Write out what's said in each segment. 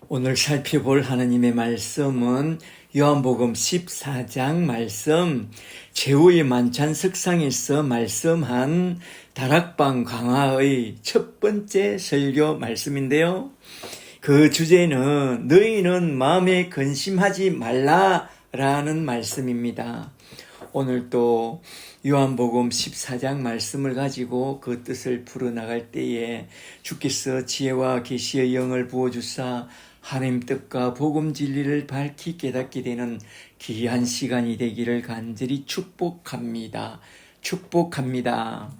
오늘 살펴볼 하나님의 말씀은 요한복음 14장 말씀, 제후의 만찬 석상에서 말씀한 다락방 강화의 첫 번째 설교 말씀인데요. 그 주제는 너희는 마음에 근심하지 말라라는 말씀입니다. 오늘 또 요한복음 14장 말씀을 가지고 그 뜻을 풀어나갈 때에 주께서 지혜와 계시의 영을 부어주사 하나님 뜻과 복음 진리를 밝히 깨닫게 되는 귀한 시간이 되기를 간절히 축복합니다. 축복합니다.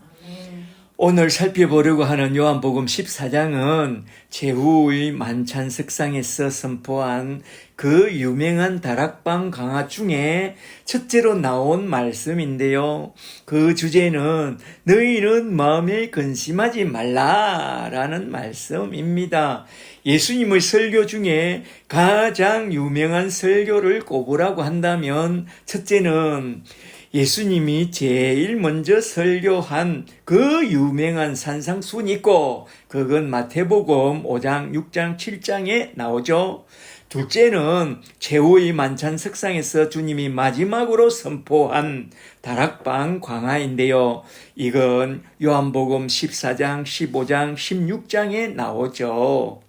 오늘 살펴보려고 하는 요한복음 14장은 제후의 만찬 석상에서 선포한 그 유명한 다락방 강화 중에 첫째로 나온 말씀인데요. 그 주제는 너희는 마음에 근심하지 말라라는 말씀입니다. 예수님의 설교 중에 가장 유명한 설교를 꼽으라고 한다면 첫째는 예수님이 제일 먼저 설교한 그 유명한 산상수훈이 있고 그건 마태복음 5장, 6장, 7장에 나오죠. 둘째는 제후의 만찬 석상에서 주님이 마지막으로 선포한 다락방 강화인데요. 이건 요한복음 14장, 15장, 16장에 나오죠.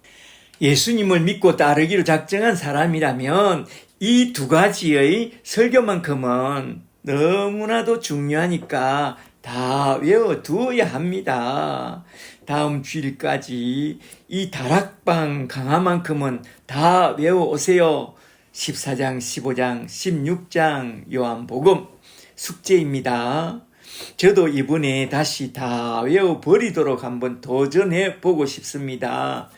예수님을 믿고 따르기로 작정한 사람이라면 이 두 가지의 설교만큼은 너무나도 중요하니까 다 외워두어야 합니다. 다음 주일까지 이 다락방 강화만큼은 다 외워오세요. 14장, 15장, 16장 요한복음 숙제입니다. 저도 이번에 다시 다 외워버리도록 한번 도전해 보고 싶습니다.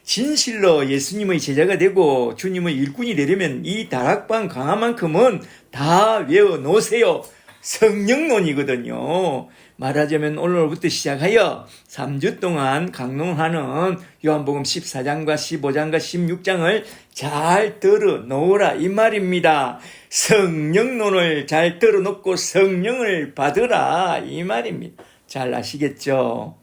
진실로 예수님의 제자가 되고 주님의 일꾼이 되려면 이 다락방 강화만큼은 다 외워놓으세요. 성령론이거든요. 말하자면 오늘부터 시작하여 3주 동안 강론하는 요한복음 14장과 15장과 16장을 잘 들어놓으라 이 말입니다. 성령론을 잘 들어놓고 성령을 받으라 이 말입니다. 잘 아시겠죠?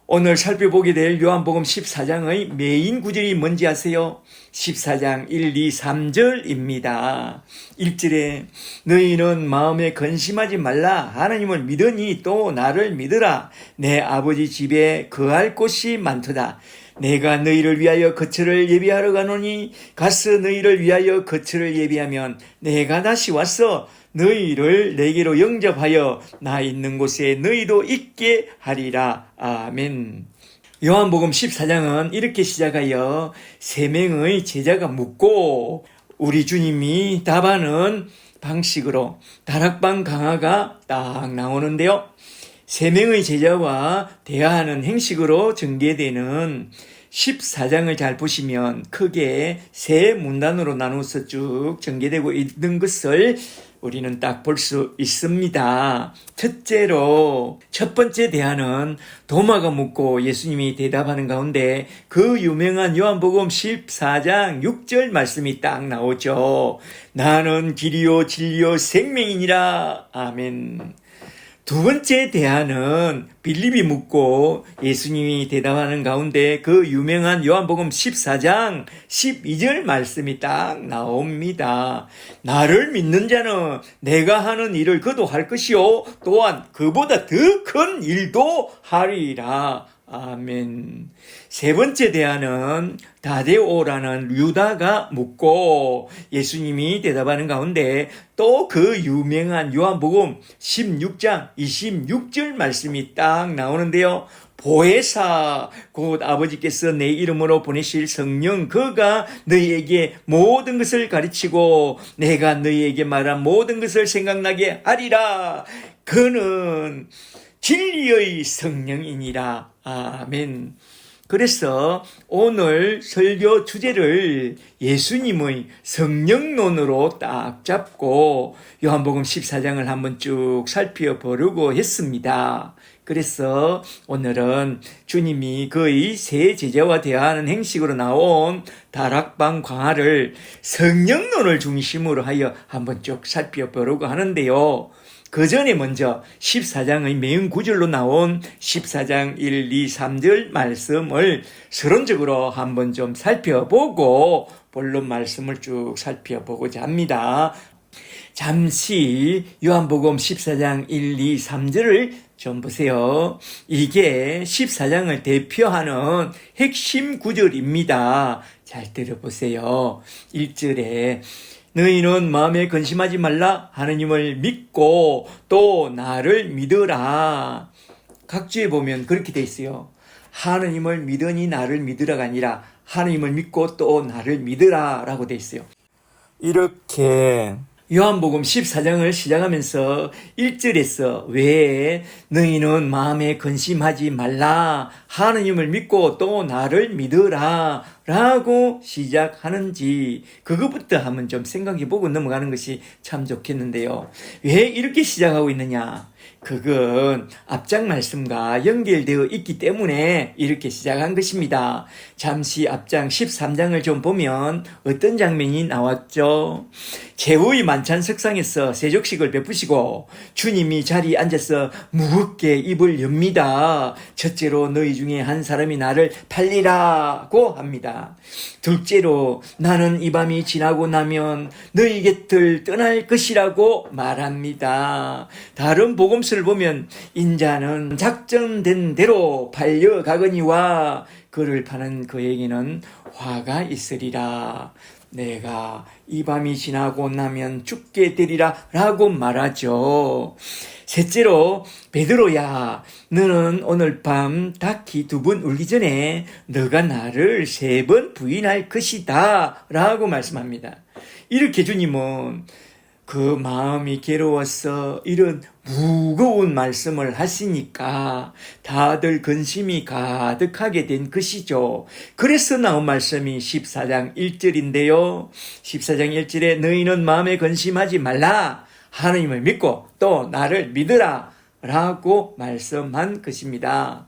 오늘 살펴보게 될 요한복음 14장의 메인 구절이 뭔지 아세요? 14장 1, 2, 3절입니다. 1절에 너희는 마음에 근심하지 말라. 하나님을 믿으니 또 나를 믿으라. 내 아버지 집에 거할 곳이 많도다. 내가 너희를 위하여 거처를 예비하러 가노니 가서 너희를 위하여 거처를 예비하면 내가 다시 와서 너희를 내게로 영접하여 나 있는 곳에 너희도 있게 하리라. 아멘. 요한복음 14장은 이렇게 시작하여 3명의 제자가 묻고 우리 주님이 답하는 방식으로 다락방 강화가 딱 나오는데요. 3명의 제자와 대화하는 행식으로 전개되는 14장을 잘 보시면 크게 3문단으로 나누어서 쭉 전개되고 있는 것을 우리는 딱 볼 수 있습니다. 첫째로 첫 번째 대화는 도마가 묻고 예수님이 대답하는 가운데 그 유명한 요한복음 14장 6절 말씀이 딱 나오죠. 나는 길이요 진리요 생명이니라. 아멘. 두 번째 대화는 빌립이 묻고 예수님이 대답하는 가운데 그 유명한 요한복음 14장 12절 말씀이 딱 나옵니다. 나를 믿는 자는 내가 하는 일을 그도 할 것이요 또한 그보다 더 큰 일도 하리라. 아멘. 세 번째 대화는 다데오라는 유다가 묻고 예수님이 대답하는 가운데 또 그 유명한 요한복음 16장 26절 말씀이 딱 나오는데요. 보혜사 곧 아버지께서 내 이름으로 보내실 성령 그가 너희에게 모든 것을 가르치고 내가 너희에게 말한 모든 것을 생각나게 하리라. 그는 진리의 성령이니라. 아멘. 그래서 오늘 설교 주제를 예수님의 성령론으로 딱 잡고 요한복음 14장을 한번 쭉 살펴보려고 했습니다. 그래서 오늘은 주님이 그의 세 제자와 대화하는 행식으로 나온 다락방 강화를 성령론을 중심으로 하여 한번 쭉 살펴보려고 하는데요. 그 전에 먼저 14장의 메인 구절로 나온 14장 1, 2, 3절 말씀을 서론적으로 한번 좀 살펴보고 본론 말씀을 쭉 살펴보고자 합니다. 잠시 요한복음 14장 1, 2, 3절을 좀 보세요. 이게 14장을 대표하는 핵심 구절입니다. 잘 들어보세요. 1절에 너희는 마음에 근심하지 말라. 하느님을 믿고 또 나를 믿으라. 각주에 보면 그렇게 돼 있어요. 하느님을 믿으니 나를 믿으라가 아니라 하느님을 믿고 또 나를 믿으라 라고 돼 있어요. 이렇게 요한복음 14장을 시작하면서 1절에서 왜 너희는 마음에 근심하지 말라 하느님을 믿고 또 나를 믿으라 라고 시작하는지 그것부터 한번 좀 생각해보고 넘어가는 것이 참 좋겠는데요. 왜 이렇게 시작하고 있느냐? 그건 앞장 말씀과 연결되어 있기 때문에 이렇게 시작한 것입니다. 잠시 앞장 13장을 좀 보면 어떤 장면이 나왔죠? 최후의 만찬 석상에서 세족식을 베푸시고 주님이 자리에 앉아서 무겁게 입을 엽니다. 첫째로 너희 중에 한 사람이 나를 팔리라고 합니다. 둘째로 나는 이 밤이 지나고 나면 너희 곁을 떠날 것이라고 말합니다. 다른 복음서를 보면 인자는 작정된 대로 팔려가거니와 그를 파는 그에게는 화가 있으리라. 내가 이 밤이 지나고 나면 죽게 되리라 라고 말하죠. 셋째로 베드로야 너는 오늘 밤 닭이 2번 울기 전에 너가 나를 3번 부인할 것이다 라고 말씀합니다. 이렇게 주님은 그 마음이 괴로워서 이런 무거운 말씀을 하시니까 다들 근심이 가득하게 된 것이죠. 그래서 나온 말씀이 14장 1절인데요. 14장 1절에 너희는 마음에 근심하지 말라. 하느님을 믿고 또 나를 믿으라 라고 말씀한 것입니다.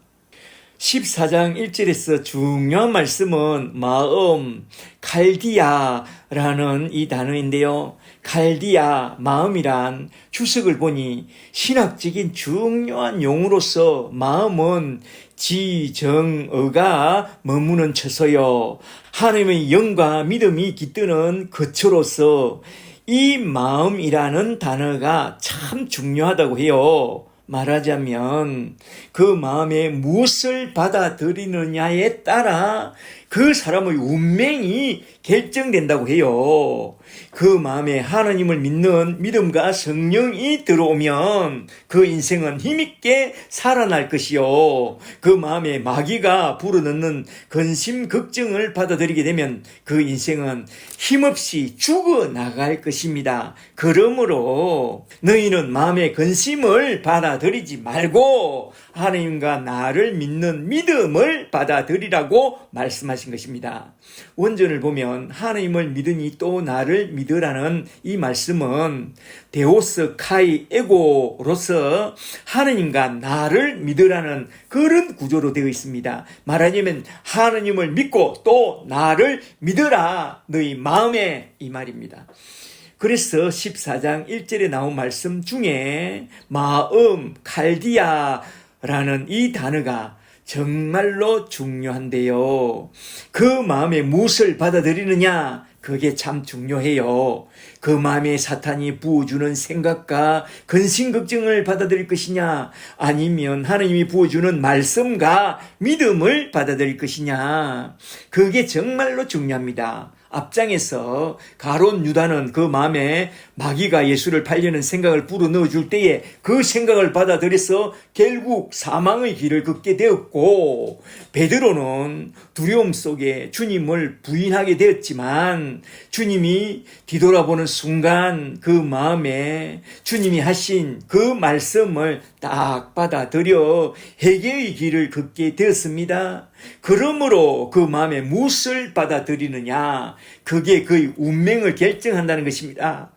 14장 1절에서 중요한 말씀은 마음, 칼디아라는 이 단어인데요. 칼디아, 마음이란 주석을 보니 신학적인 중요한 용어로서 마음은 지정어가 머무는 처소요. 하나님의 영과 믿음이 깃드는 거처로서 이 마음이라는 단어가 참 중요하다고 해요. 말하자면 그 마음에 무엇을 받아들이느냐에 따라 그 사람의 운명이 결정된다고 해요. 그 마음에 하나님을 믿는 믿음과 성령이 들어오면 그 인생은 힘있게 살아날 것이요. 그 마음에 마귀가 불어넣는 근심, 걱정을 받아들이게 되면 그 인생은 힘없이 죽어나갈 것입니다. 그러므로 너희는 마음의 근심을 받아들이지 말고 하나님과 나를 믿는 믿음을 받아들이라고 말씀하신 것입니다. 원전을 보면 하나님을 믿으니 또 나를 믿으라는 이 말씀은 데오스 카이 에고로서 하나님과 나를 믿으라는 그런 구조로 되어 있습니다. 말하자면 하나님을 믿고 또 나를 믿으라 너희 마음에 이 말입니다. 그래서 14장 1절에 나온 말씀 중에 마음, 칼디아라는 이 단어가 정말로 중요한데요. 그 마음에 무엇을 받아들이느냐? 그게 참 중요해요. 그 마음에 사탄이 부어주는 생각과 근심 걱정을 받아들일 것이냐? 아니면 하나님이 부어주는 말씀과 믿음을 받아들일 것이냐? 그게 정말로 중요합니다. 앞장에서 가룟 유다는 그 마음에 마귀가 예수를 팔려는 생각을 불어넣어 줄 때에 그 생각을 받아들여서 결국 사망의 길을 걷게 되었고, 베드로는 두려움 속에 주님을 부인하게 되었지만 주님이 뒤돌아보는 순간 그 마음에 주님이 하신 그 말씀을 딱 받아들여 회개의 길을 걷게 되었습니다. 그러므로 그 마음에 무엇을 받아들이느냐, 그게 그의 운명을 결정한다는 것입니다.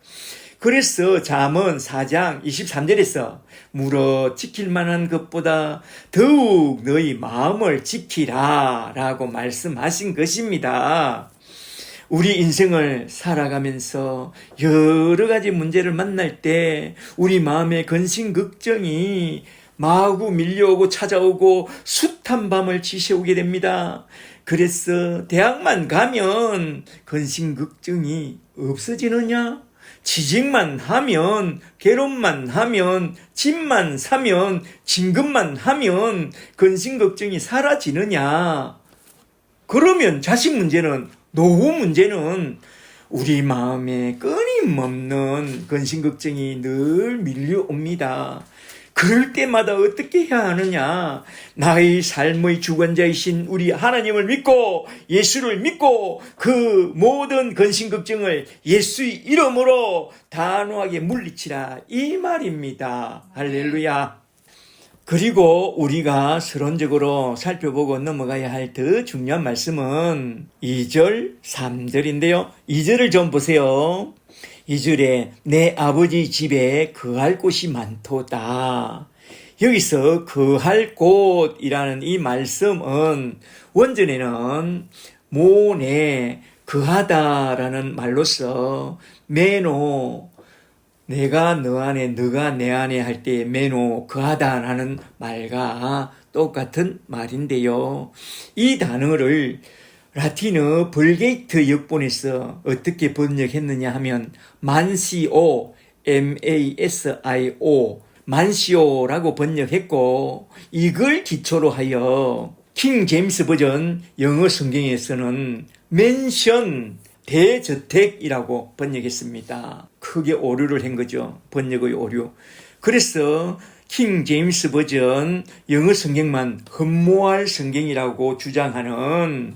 그래서 잠언 4장 23절에서 물어 지킬 만한 것보다 더욱 너희 마음을 지키라 라고 말씀하신 것입니다. 우리 인생을 살아가면서 여러 가지 문제를 만날 때 우리 마음의 근심 걱정이 마구 밀려오고 찾아오고 숱한 밤을 지새우게 됩니다. 그래서 대학만 가면 근심 걱정이 없어지느냐? 취직만 하면, 결혼만 하면, 집만 사면, 진급만 하면 근심 걱정이 사라지느냐? 그러면 자식 문제는, 노후 문제는 우리 마음에 끊임없는 근심 걱정이 늘 밀려옵니다. 그럴 때마다 어떻게 해야 하느냐? 나의 삶의 주관자이신 우리 하나님을 믿고 예수를 믿고 그 모든 근심 걱정을 예수의 이름으로 단호하게 물리치라, 이 말입니다. 할렐루야. 그리고 우리가 서론적으로 살펴보고 넘어가야 할 더 중요한 말씀은 2절, 3절인데요. 2절을 좀 보세요. 2절에 내 아버지 집에 거할 곳이 많도다. 여기서 거할 곳이라는 이 말씀은 원전에는 모내 거하다라는 말로서 메노, 내가 너 안에 너가 내 안에 할 때 메노 거하다라는 말과 똑같은 말인데요. 이 단어를 라틴어 벌게이트 역본에서 어떻게 번역했느냐 하면 만시오, M-A-S-I-O, 만시오라고 번역했고, 이걸 기초로 하여 킹 제임스 버전 영어 성경에서는 맨션, 대저택이라고 번역했습니다. 크게 오류를 한 거죠. 번역의 오류. 그래서 킹 제임스 버전 영어 성경만 흠모할 성경이라고 주장하는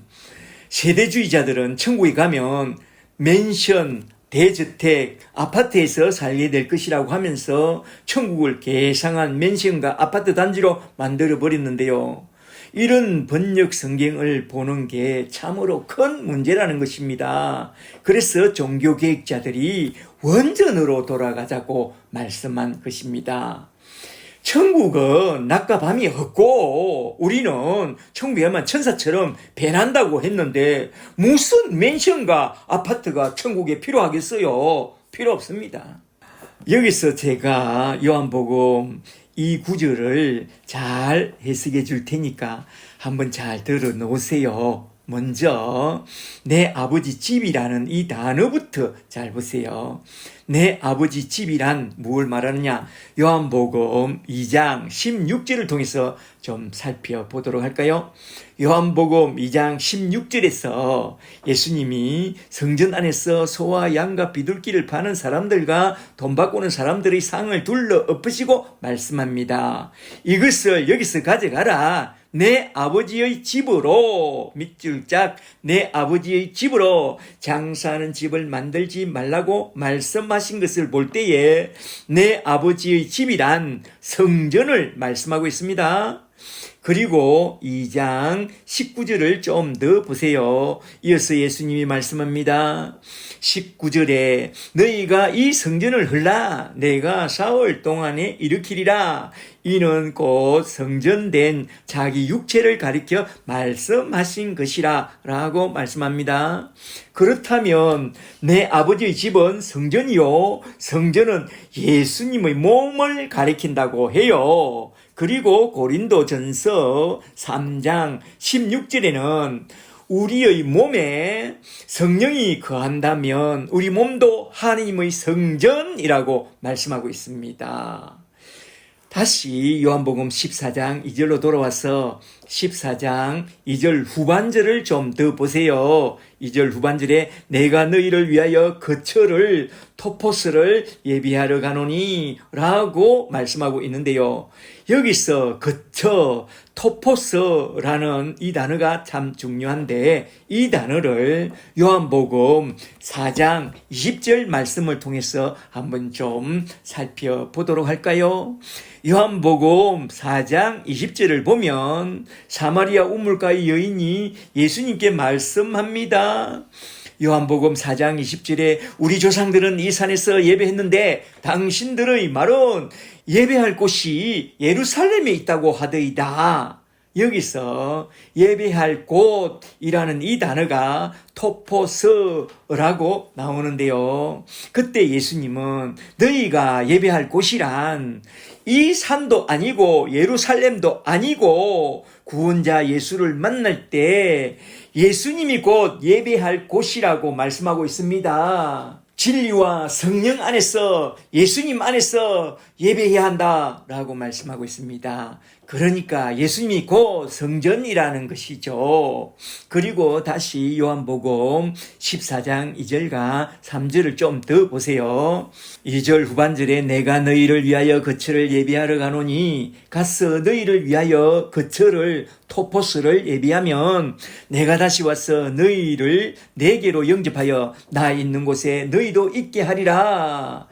세대주의자들은 천국에 가면 맨션, 대저택, 아파트에서 살게 될 것이라고 하면서 천국을 개상한 맨션과 아파트 단지로 만들어버렸는데요. 이런 번역 성경을 보는 게 참으로 큰 문제라는 것입니다. 그래서 종교개혁자들이 원전으로 돌아가자고 말씀한 것입니다. 천국은 낮과 밤이 없고 우리는 천국에 가면 천사처럼 변한다고 했는데 무슨 맨션과 아파트가 천국에 필요하겠어요? 필요 없습니다. 여기서 제가 요한복음 이 구절을 잘 해석해 줄 테니까 한번 잘 들어 놓으세요. 먼저 내 아버지 집이라는 이 단어부터 잘 보세요. 내 아버지 집이란 무엇을 말하느냐? 요한복음 2장 16절을 통해서 좀 살펴보도록 할까요? 요한복음 2장 16절에서 예수님이 성전 안에서 소와 양과 비둘기를 파는 사람들과 돈 바꾸는 사람들의 상을 둘러 엎으시고 말씀합니다. 이것을 여기서 가져가라. 내 아버지의 집으로, 밑줄 짝, 내 아버지의 집으로 장사하는 집을 만들지 말라고 말씀하신 것을 볼 때에 내 아버지의 집이란 성전을 말씀하고 있습니다. 그리고 2장 19절을 좀 더 보세요. 이어서 예수님이 말씀합니다. 19절에 너희가 이 성전을 헐라 내가 사흘 동안에 일으키리라. 이는 곧 성전된 자기 육체를 가리켜 말씀하신 것이라 라고 말씀합니다. 그렇다면 내 아버지의 집은 성전이요, 성전은 예수님의 몸을 가리킨다고 해요. 그리고 고린도전서 3장 16절에는 우리의 몸에 성령이 거한다면 우리 몸도 하나님의 성전이라고 말씀하고 있습니다. 다시 요한복음 14장 2절로 돌아와서 14장 2절 후반절을 좀 더 보세요. 2절 후반절에 내가 너희를 위하여 거처를, 토포스를 예비하러 가노니 라고 말씀하고 있는데요. 여기서 거처, 토포스라는 이 단어가 참 중요한데 이 단어를 요한복음 4장 20절 말씀을 통해서 한번 좀 살펴보도록 할까요? 요한복음 4장 20절을 보면 사마리아 우물가의 여인이 예수님께 말씀합니다. 요한복음 4장 20절에 우리 조상들은 이 산에서 예배했는데 당신들의 말은 예배할 곳이 예루살렘에 있다고 하더이다. 여기서 예배할 곳이라는 이 단어가 토포스라고 나오는데요. 그때 예수님은 너희가 예배할 곳이란 이 산도 아니고 예루살렘도 아니고 구원자 예수를 만날 때 예수님이 곧 예배할 곳이라고 말씀하고 있습니다. 진리와 성령 안에서 예수님 안에서 예배해야 한다라고 말씀하고 있습니다. 그러니까 예수님이 곧 성전이라는 것이죠. 그리고 다시 요한복음 14장 2절과 3절을 좀 더 보세요. 2절 후반절에 내가 너희를 위하여 거처를 예비하러 가노니 가서 너희를 위하여 거처를 토포스를 예비하면 내가 다시 와서 너희를 내게로 영접하여 나 있는 곳에 너희도 있게 하리라.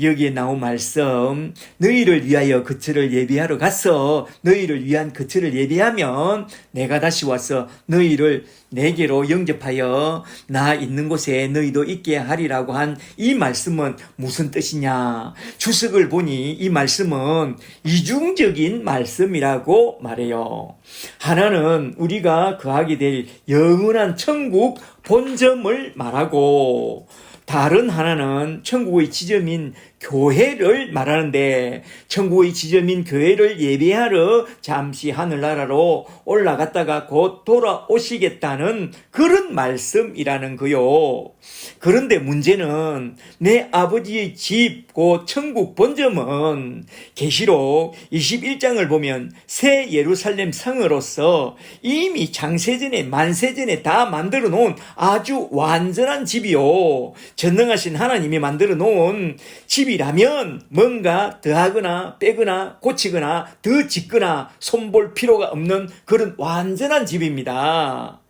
여기에 나온 말씀, 너희를 위하여 거처를 예비하러 가서 너희를 위한 거처를 예비하면 내가 다시 와서 너희를 내게로 영접하여 나 있는 곳에 너희도 있게 하리라고 한 이 말씀은 무슨 뜻이냐? 주석을 보니 이 말씀은 이중적인 말씀이라고 말해요. 하나는 우리가 거하게 될 영원한 천국 본점을 말하고, 다른 하나는 천국의 지점인 교회를 말하는데, 천국의 지점인 교회를 예배하러 잠시 하늘나라로 올라갔다가 곧 돌아오시겠다는 그런 말씀이라는 거요. 그런데 문제는 내 아버지의 집, 곧 천국 본점은 계시록 21장을 보면 새 예루살렘 성으로서 이미 창세전에 만세전에 다 만들어 놓은 아주 완전한 집이요, 전능하신 하나님이 만들어 놓은 집이라면 뭔가 더하거나 빼거나 고치거나 더 짓거나 손볼 필요가 없는 그런 완전한 집입니다.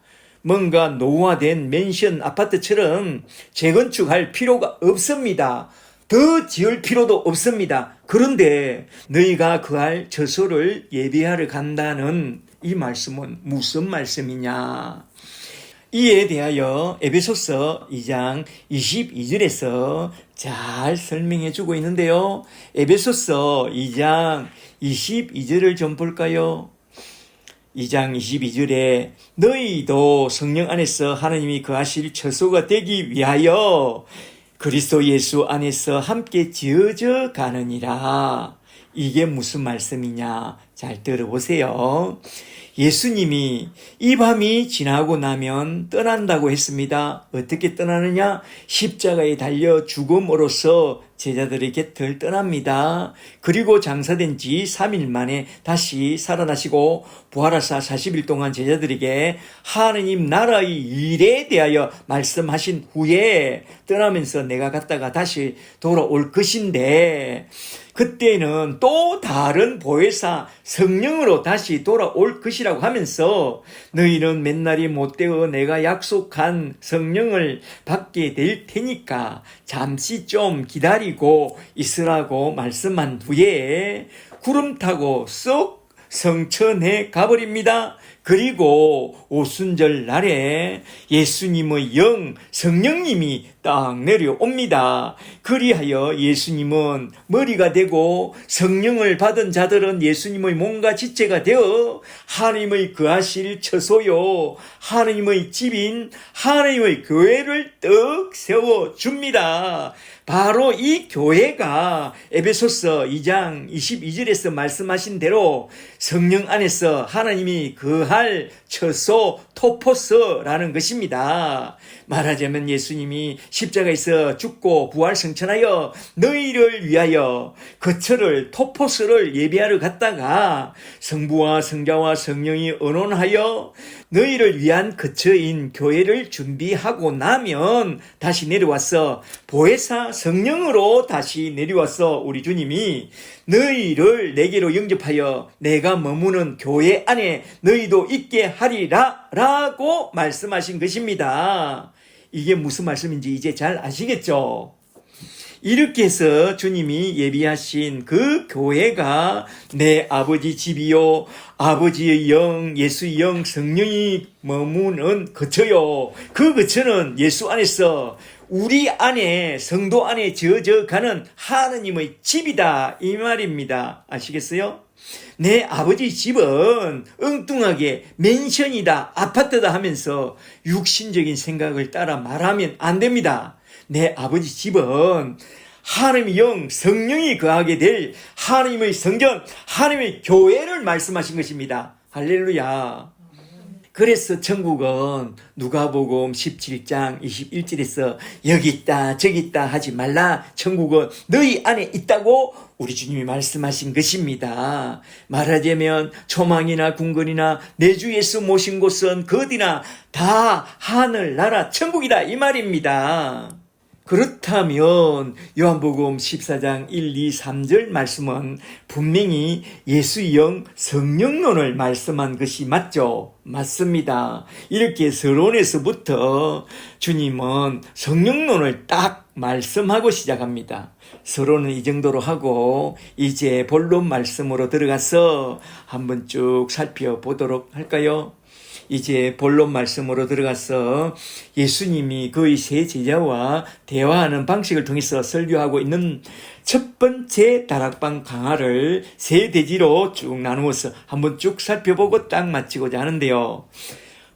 뭔가 노후화된 맨션 아파트처럼 재건축할 필요가 없습니다. 더 지을 필요도 없습니다. 그런데 너희가 거할 처소를 예비하러 간다는 이 말씀은 무슨 말씀이냐? 이에 대하여 에베소서 2장 22절에서 잘 설명해 주고 있는데요. 에베소서 2장 22절을 좀 볼까요? 2장 22절에 너희도 성령 안에서 하나님이 거하실 처소가 되기 위하여 그리스도 예수 안에서 함께 지어져 가느니라. 이게 무슨 말씀이냐? 잘 들어보세요. 예수님이 이 밤이 지나고 나면 떠난다고 했습니다. 어떻게 떠나느냐? 십자가에 달려 죽음으로써 제자들의 곁을 떠납니다. 그리고 장사된 지 3일 만에 다시 살아나시고 부활하사 40일 동안 제자들에게 하느님 나라의 일에 대하여 말씀하신 후에 떠나면서 내가 갔다가 다시 돌아올 것인데, 그때는 또 다른 보혜사 성령으로 다시 돌아올 것이라고 하면서 너희는 맨날이 못되어 내가 약속한 성령을 받게 될 테니까 잠시 좀 기다리고 있으라고 말씀한 후에 구름 타고 쏙 성천에 가버립니다. 그리고 오순절 날에 예수님의 영, 성령님이 딱 내려옵니다. 그리하여 예수님은 머리가 되고 성령을 받은 자들은 예수님의 몸과 지체가 되어 하나님의 거하실 처소요, 하나님의 집인 하나님의 교회를 떡 세워줍니다. 바로 이 교회가 에베소서 2장 22절에서 말씀하신 대로 성령 안에서 하나님이 거할 처소 토포스라는 것입니다. 말하자면 예수님이 십자가에서 죽고 부활 승천하여 너희를 위하여 거처를 토포스를 예비하러 갔다가 성부와 성자와 성령이 언원하여 너희를 위한 거처인 교회를 준비하고 나면 다시 내려와서 보혜사 성령으로 다시 내려와서 우리 주님이 너희를 내게로 영접하여 내가 머무는 교회 안에 너희도 있게 하리라 라고 말씀하신 것입니다. 이게 무슨 말씀인지 이제 잘 아시겠죠? 이렇게 해서 주님이 예비하신 그 교회가 내 아버지 집이요, 아버지의 영, 예수의 영, 성령이 머무는 거처요. 그 거처는 예수 안에서 우리 안에, 성도 안에 지어져 가는 하느님의 집이다, 이 말입니다. 아시겠어요? 내 아버지 집은 엉뚱하게 맨션이다, 아파트다 하면서 육신적인 생각을 따라 말하면 안 됩니다. 내 아버지 집은 하나님의 영, 성령이 거하게 될 하나님의 성전, 하나님의 교회를 말씀하신 것입니다. 할렐루야. 그래서 천국은 누가복음 17장 21절에서 여기 있다 저기 있다 하지 말라, 천국은 너희 안에 있다고 우리 주님이 말씀하신 것입니다. 말하자면 초망이나 궁궐이나 내 주 예수 모신 곳은 어디나 다 하늘나라 천국이다 이 말입니다. 그렇다면 요한복음 14장 1, 2, 3절 말씀은 분명히 예수의 영 성령론을 말씀한 것이 맞죠? 맞습니다. 이렇게 서론에서부터 주님은 성령론을 딱 말씀하고 시작합니다. 서론은 이 정도로 하고 이제 본론 말씀으로 들어가서 한번 쭉 살펴보도록 할까요? 이제 본론 말씀으로 들어가서 예수님이 그의 세 제자와 대화하는 방식을 통해서 설교하고 있는 첫 번째 다락방 강화를 세 대지로 쭉 나누어서 한번 쭉 살펴보고 딱 마치고자 하는데요.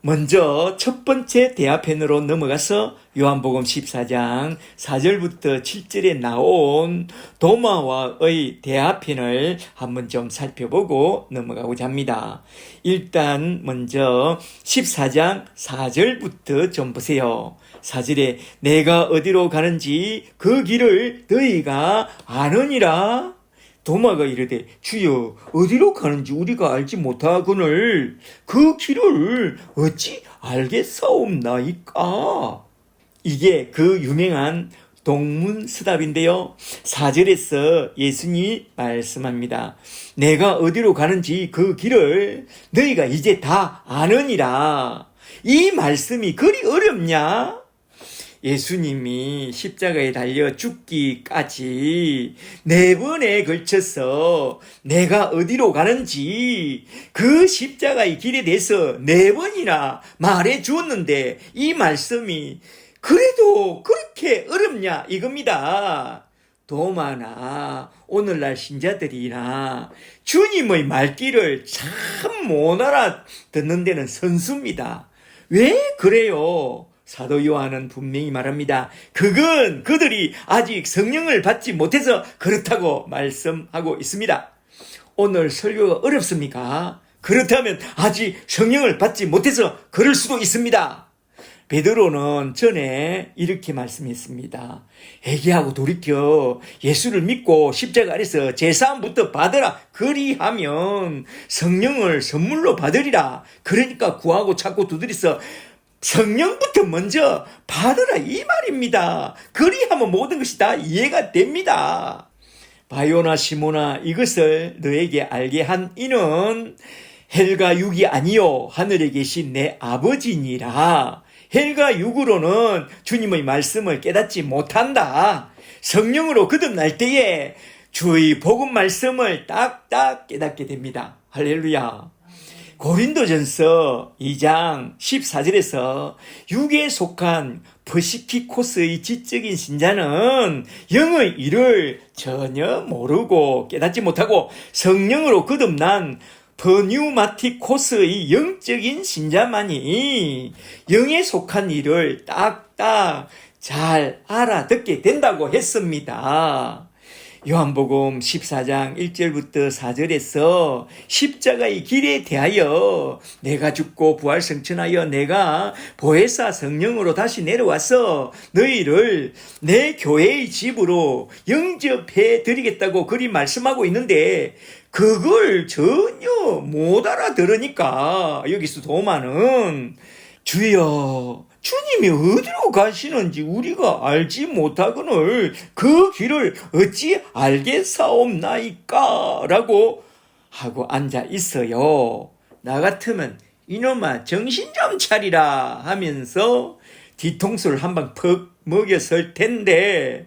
먼저 첫 번째 대화편으로 넘어가서 요한복음 14장 4절부터 7절에 나온 도마와의 대화편을 한번 좀 살펴보고 넘어가고자 합니다. 일단 먼저 14장 4절부터 좀 보세요. 4절에 내가 어디로 가는지 그 길을 너희가 아느니라. 도마가 이르되 주여 어디로 가는지 우리가 알지 못하거늘 그 길을 어찌 알겠사옵나이까. 이게 그 유명한 동문서답인데요. 4절에서 예수님이 말씀합니다. 내가 어디로 가는지 그 길을 너희가 이제 다 아느니라. 이 말씀이 그리 어렵냐? 예수님이 십자가에 달려 죽기까지 4번에 걸쳐서 내가 어디로 가는지 그 십자가의 길에 대해서 4번이나 말해 주었는데 이 말씀이 그래도 그렇게 어렵냐 이겁니다. 도마나 오늘날 신자들이나 주님의 말귀를 참 못 알아듣는 데는 선수입니다. 왜 그래요? 사도 요한은 분명히 말합니다. 그건 그들이 아직 성령을 받지 못해서 그렇다고 말씀하고 있습니다. 오늘 설교가 어렵습니까? 그렇다면 아직 성령을 받지 못해서 그럴 수도 있습니다. 베드로는 전에 이렇게 말씀했습니다. 회개하고 돌이켜 예수를 믿고 십자가 아래서 제사함부터 받으라. 그리하면 성령을 선물로 받으리라. 그러니까 구하고 찾고 두드려서 성령부터 먼저 받으라 이 말입니다. 그리하면 모든 것이 다 이해가 됩니다. 바요나 시모나 이것을 너에게 알게 한 이는 헬과 육이 아니요 하늘에 계신 내 아버지니라. 헬과 육으로는 주님의 말씀을 깨닫지 못한다. 성령으로 거듭날 때에 주의 복음 말씀을 딱딱 깨닫게 됩니다. 할렐루야. 고린도전서 2장 14절에서 육에 속한 퍼시피코스의 지적인 신자는 영의 일을 전혀 모르고 깨닫지 못하고 성령으로 거듭난 퍼뉴마티코스의 영적인 신자만이 영에 속한 일을 딱딱 잘 알아듣게 된다고 했습니다. 요한복음 14장 1절부터 4절에서 십자가의 길에 대하여 내가 죽고 부활승천하여 내가 보혜사 성령으로 다시 내려와서 너희를 내 교회의 집으로 영접해 드리겠다고 그리 말씀하고 있는데 그걸 전혀 못 알아들으니까 여기서 도마는 주여 주님이 어디로 가시는지 우리가 알지 못하거늘 그 길을 어찌 알겠사옵나이까 라고 하고 앉아 있어요. 나 같으면 이놈아 정신 좀 차리라 하면서 뒤통수를 한 방 퍽 먹였을 텐데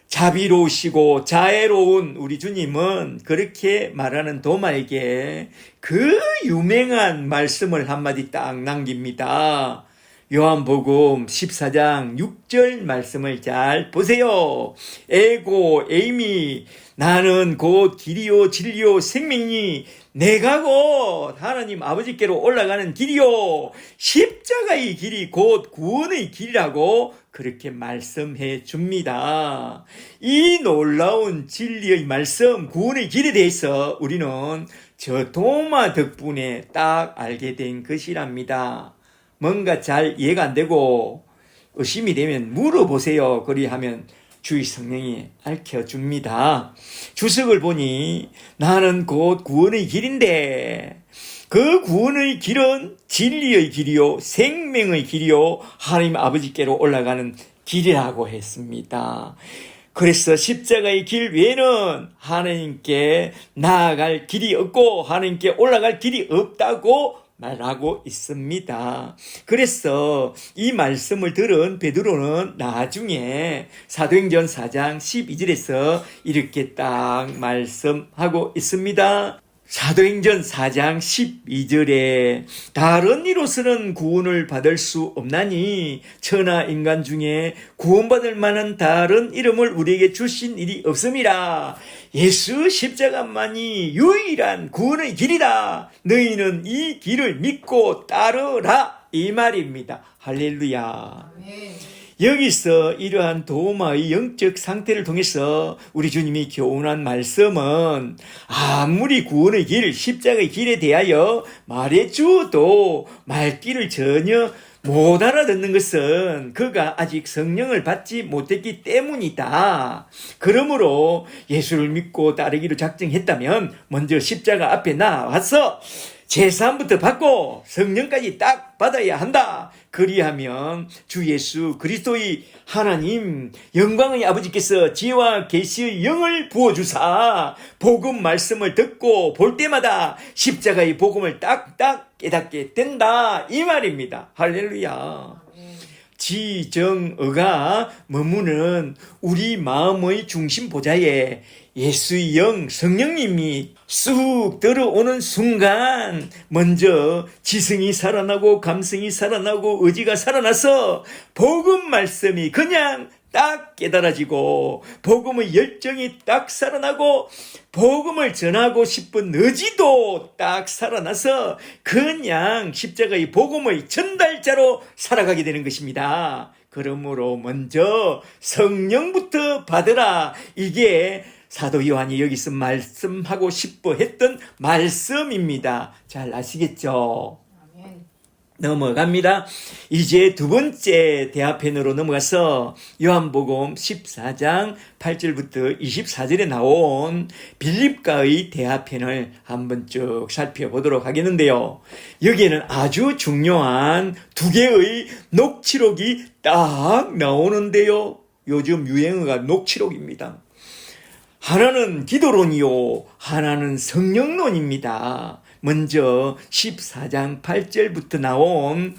자비로우시고 자애로운 우리 주님은 그렇게 말하는 도마에게 그 유명한 말씀을 한마디 딱 남깁니다. 요한복음 14장 6절 말씀을 잘 보세요. 에고 에이미 나는 곧 길이요 진리요 생명이니 내가 곧 하나님 아버지께로 올라가는 길이요 십자가의 길이 곧 구원의 길이라고 그렇게 말씀해 줍니다. 이 놀라운 진리의 말씀 구원의 길에 대해서 우리는 저 도마 덕분에 딱 알게 된 것이랍니다. 뭔가 잘 이해가 안 되고 의심이 되면 물어보세요. 그리하면 주의 성령이 알려줍니다. 주석을 보니 나는 곧 구원의 길인데 그 구원의 길은 진리의 길이요 생명의 길이요 하나님 아버지께로 올라가는 길이라고 했습니다. 그래서 십자가의 길 외에는 하나님께 나아갈 길이 없고 하나님께 올라갈 길이 없다고 말하고 있습니다. 그래서 이 말씀을 들은 베드로는 나중에 사도행전 4장 12절에서 이렇게 딱 말씀하고 있습니다. 사도행전 4장 12절에 다른 이로서는 구원을 받을 수 없나니 천하 인간 중에 구원받을 만한 다른 이름을 우리에게 주신 일이 없음이라. 예수 십자가만이 유일한 구원의 길이다. 너희는 이 길을 믿고 따르라. 이 말입니다. 할렐루야. 아멘. 여기서 이러한 도마의 영적 상태를 통해서 우리 주님이 교훈한 말씀은 아무리 구원의 길, 십자가의 길에 대하여 말해 주어도 말귀를 전혀 못 알아듣는 것은 그가 아직 성령을 받지 못했기 때문이다. 그러므로 예수를 믿고 따르기로 작정했다면 먼저 십자가 앞에 나와서 제사함부터 받고 성령까지 딱 받아야 한다. 그리하면 주 예수 그리스도의 하나님 영광의 아버지께서 지혜와 계시의 영을 부어주사 복음 말씀을 듣고 볼 때마다 십자가의 복음을 딱딱 깨닫게 된다. 이 말입니다. 할렐루야. 지정의가 머무는 우리 마음의 중심 보좌에 예수의 영 성령님이 쑥 들어오는 순간 먼저 지성이 살아나고 감성이 살아나고 의지가 살아나서 복음 말씀이 그냥 딱 깨달아지고 복음의 열정이 딱 살아나고 복음을 전하고 싶은 의지도 딱 살아나서 그냥 십자가의 복음의 전달자로 살아가게 되는 것입니다. 그러므로 먼저 성령부터 받으라. 이게 사도 요한이 여기서 말씀하고 싶어 했던 말씀입니다. 잘 아시겠죠? 넘어갑니다. 이제 두 번째 대화편으로 넘어가서 요한복음 14장 8절부터 24절에 나온 빌립과의 대화편을 한번 쭉 살펴보도록 하겠는데요. 여기에는 아주 중요한 두 개의 녹취록이 딱 나오는데요. 요즘 유행어가 녹취록입니다. 하나는 기도론이요, 하나는 성령론입니다. 먼저 14장 8절부터 나온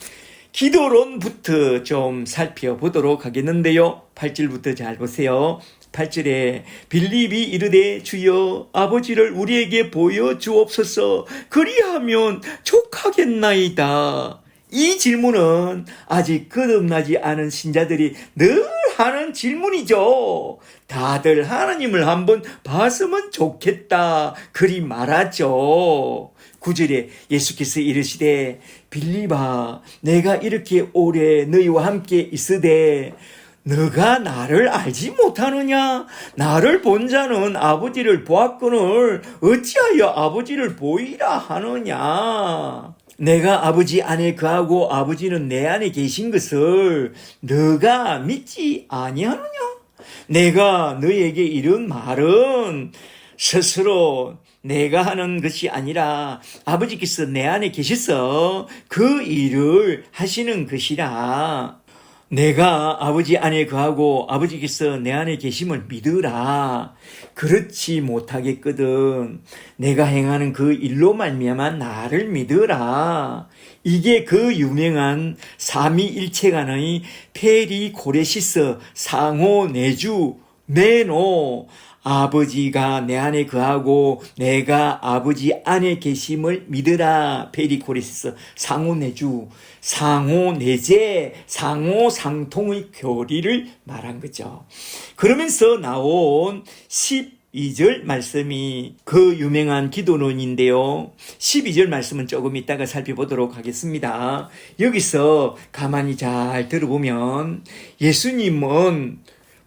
기도론부터 좀 살펴보도록 하겠는데요. 8절부터 잘 보세요. 8절에 빌립이 이르되 주여 아버지를 우리에게 보여주옵소서 그리하면 족하겠나이다. 이 질문은 아직 거듭나지 않은 신자들이 늘 하는 질문이죠. 다들 하나님을 한번 봤으면 좋겠다 그리 말하죠. 9절에 예수께서 이르시되 빌립아 내가 이렇게 오래 너희와 함께 있으되 너가 나를 알지 못하느냐? 나를 본 자는 아버지를 보았거늘 어찌하여 아버지를 보이라 하느냐? 내가 아버지 안에 거하고 아버지는 내 안에 계신 것을 너가 믿지 아니하느냐? 내가 너에게 이런 말은 스스로 내가 하는 것이 아니라 아버지께서 내 안에 계셔서 그 일을 하시는 것이라. 내가 아버지 안에 거하고 아버지께서 내 안에 계심을 믿으라. 그렇지 못하겠거든. 내가 행하는 그 일로 말미암아 나를 믿으라. 이게 그 유명한 삼위일체간의 페리코레시스 상호 내주 메노 아버지가 내 안에 거하고 내가 아버지 안에 계심을 믿으라. 페리코레시스 상호내주, 상호내재, 상호상통의 교리를 말한 거죠. 그러면서 나온 12절 말씀이 그 유명한 기도론인데요. 12절 말씀은 조금 이따가 살펴보도록 하겠습니다. 여기서 가만히 잘 들어보면 예수님은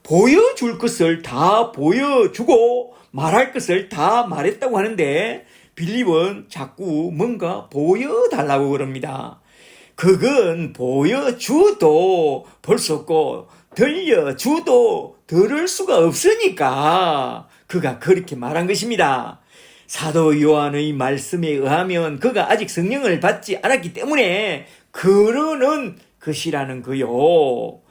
보여줄 것을 다 보여주고 말할 것을 다 말했다고 하는데 빌립은 자꾸 뭔가 보여달라고 그럽니다. 그건 보여주도 볼 수 없고 들려주도 들을 수가 없으니까 그가 그렇게 말한 것입니다. 사도 요한의 말씀에 의하면 그가 아직 성령을 받지 않았기 때문에 그러는 것이라는 거요.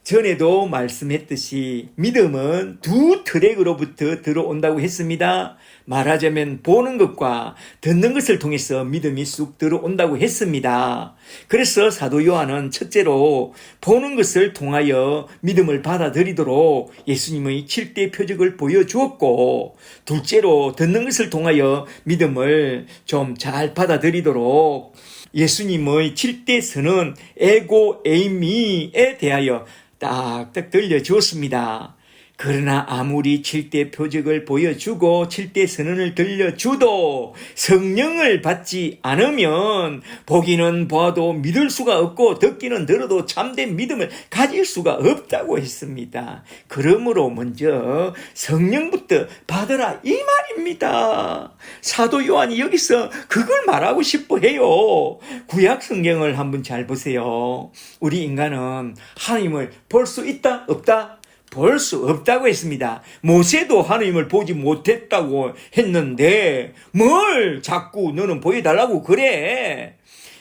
전에도 말씀했듯이 믿음은 두 트랙으로부터 들어온다고 했습니다. 말하자면 보는 것과 듣는 것을 통해서 믿음이 쑥 들어온다고 했습니다. 그래서 사도 요한은 첫째로 보는 것을 통하여 믿음을 받아들이도록 예수님의 7대 표적을 보여주었고, 둘째로 듣는 것을 통하여 믿음을 좀 잘 받아들이도록 예수님의 7대 선은 에고 에이미에 대하여 딱딱 들려주었습니다. 그러나 아무리 7대 표적을 보여주고 7대 선언을 들려주도 성령을 받지 않으면 보기는 봐도 믿을 수가 없고 듣기는 들어도 참된 믿음을 가질 수가 없다고 했습니다. 그러므로 먼저 성령부터 받으라 이 말입니다. 사도 요한이 여기서 그걸 말하고 싶어 해요. 구약 성경을 한번 잘 보세요. 우리 인간은 하나님을 볼 수 있다 없다? 볼 수 없다고 했습니다. 모세도 하나님을 보지 못했다고 했는데 뭘 자꾸 너는 보여달라고 그래?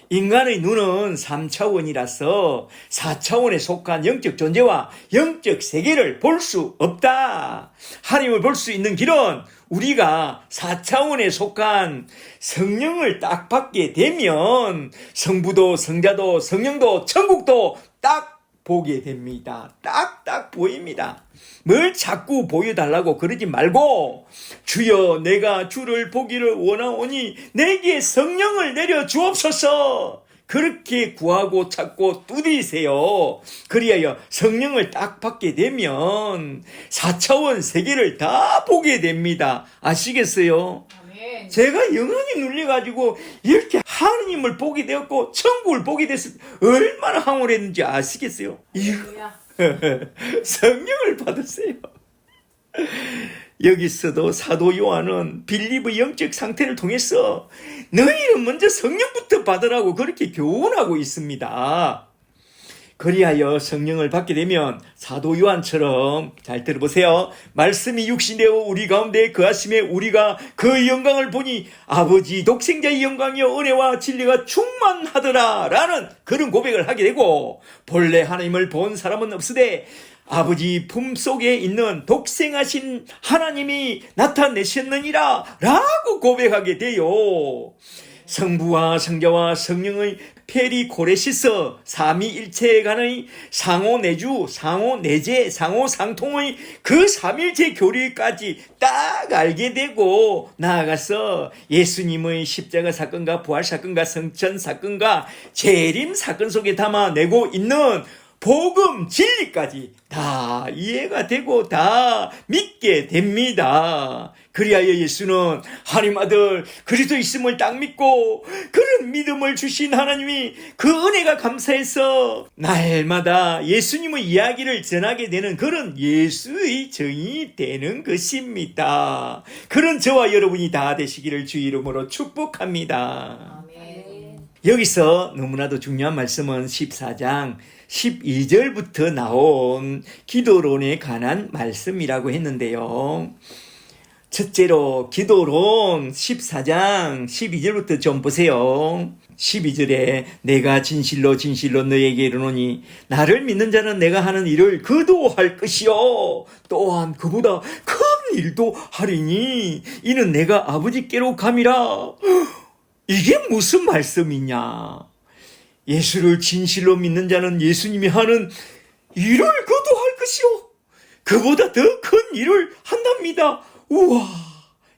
인간의 눈은 3차원이라서 4차원에 속한 영적 존재와 영적 세계를 볼 수 없다. 하나님을 볼 수 있는 길은 우리가 4차원에 속한 성령을 딱 받게 되면 성부도 성자도 성령도 천국도 딱 보게 됩니다. 딱딱 보입니다. 뭘 자꾸 보여달라고 그러지 말고 주여 내가 주를 보기를 원하오니 내게 성령을 내려 주옵소서. 그렇게 구하고 찾고 두드리세요. 그리하여 성령을 딱 받게 되면 4차원 세계를 다 보게 됩니다. 아시겠어요? 제가 영혼이 눌려가지고 이렇게 하나님을 보게 되었고 천국을 보게 됐을 때 얼마나 황홀했는지 아시겠어요? 성령을 받으세요. 여기서도 사도 요한은 빌립의 영적 상태를 통해서 너희는 먼저 성령부터 받으라고 그렇게 교훈하고 있습니다. 그리하여 성령을 받게 되면 사도 요한처럼 잘 들어보세요. 말씀이 육신되어 우리 가운데 거하심에 우리가 그 영광을 보니 아버지 독생자의 영광이여 은혜와 진리가 충만하더라 라는 그런 고백을 하게 되고, 본래 하나님을 본 사람은 없으되 아버지 품속에 있는 독생하신 하나님이 나타내셨느니라 라고 고백하게 돼요. 성부와 성자와 성령의 페리코레시스 삼위일체에 관의 상호내주, 상호내재, 상호상통의 그 삼일체 교리까지 딱 알게 되고 나아가서 예수님의 십자가 사건과 부활 사건과 성천 사건과 재림 사건 속에 담아내고 있는 복음 진리까지 다 이해가 되고 다 믿게 됩니다. 그리하여 예수는 하나님 아들 그리스도 있음을 딱 믿고 그런 믿음을 주신 하나님이 그 은혜가 감사해서 날마다 예수님의 이야기를 전하게 되는 그런 예수의 정이 되는 것입니다. 그런 저와 여러분이 다 되시기를 주 이름으로 축복합니다. 아멘. 여기서 너무나도 중요한 말씀은 14장 12절부터 나온 기도론에 관한 말씀이라고 했는데요. 첫째로 기도론 14장 12절부터 좀 보세요. 12절에 내가 진실로 진실로 너에게 이르노니 나를 믿는 자는 내가 하는 일을 그도 할 것이요 또한 그보다 큰 일도 하리니 이는 내가 아버지께로 감이라. 이게 무슨 말씀이냐? 예수를 진실로 믿는 자는 예수님이 하는 일을 그도 할 것이요 그보다 더 큰 일을 한답니다. 우와,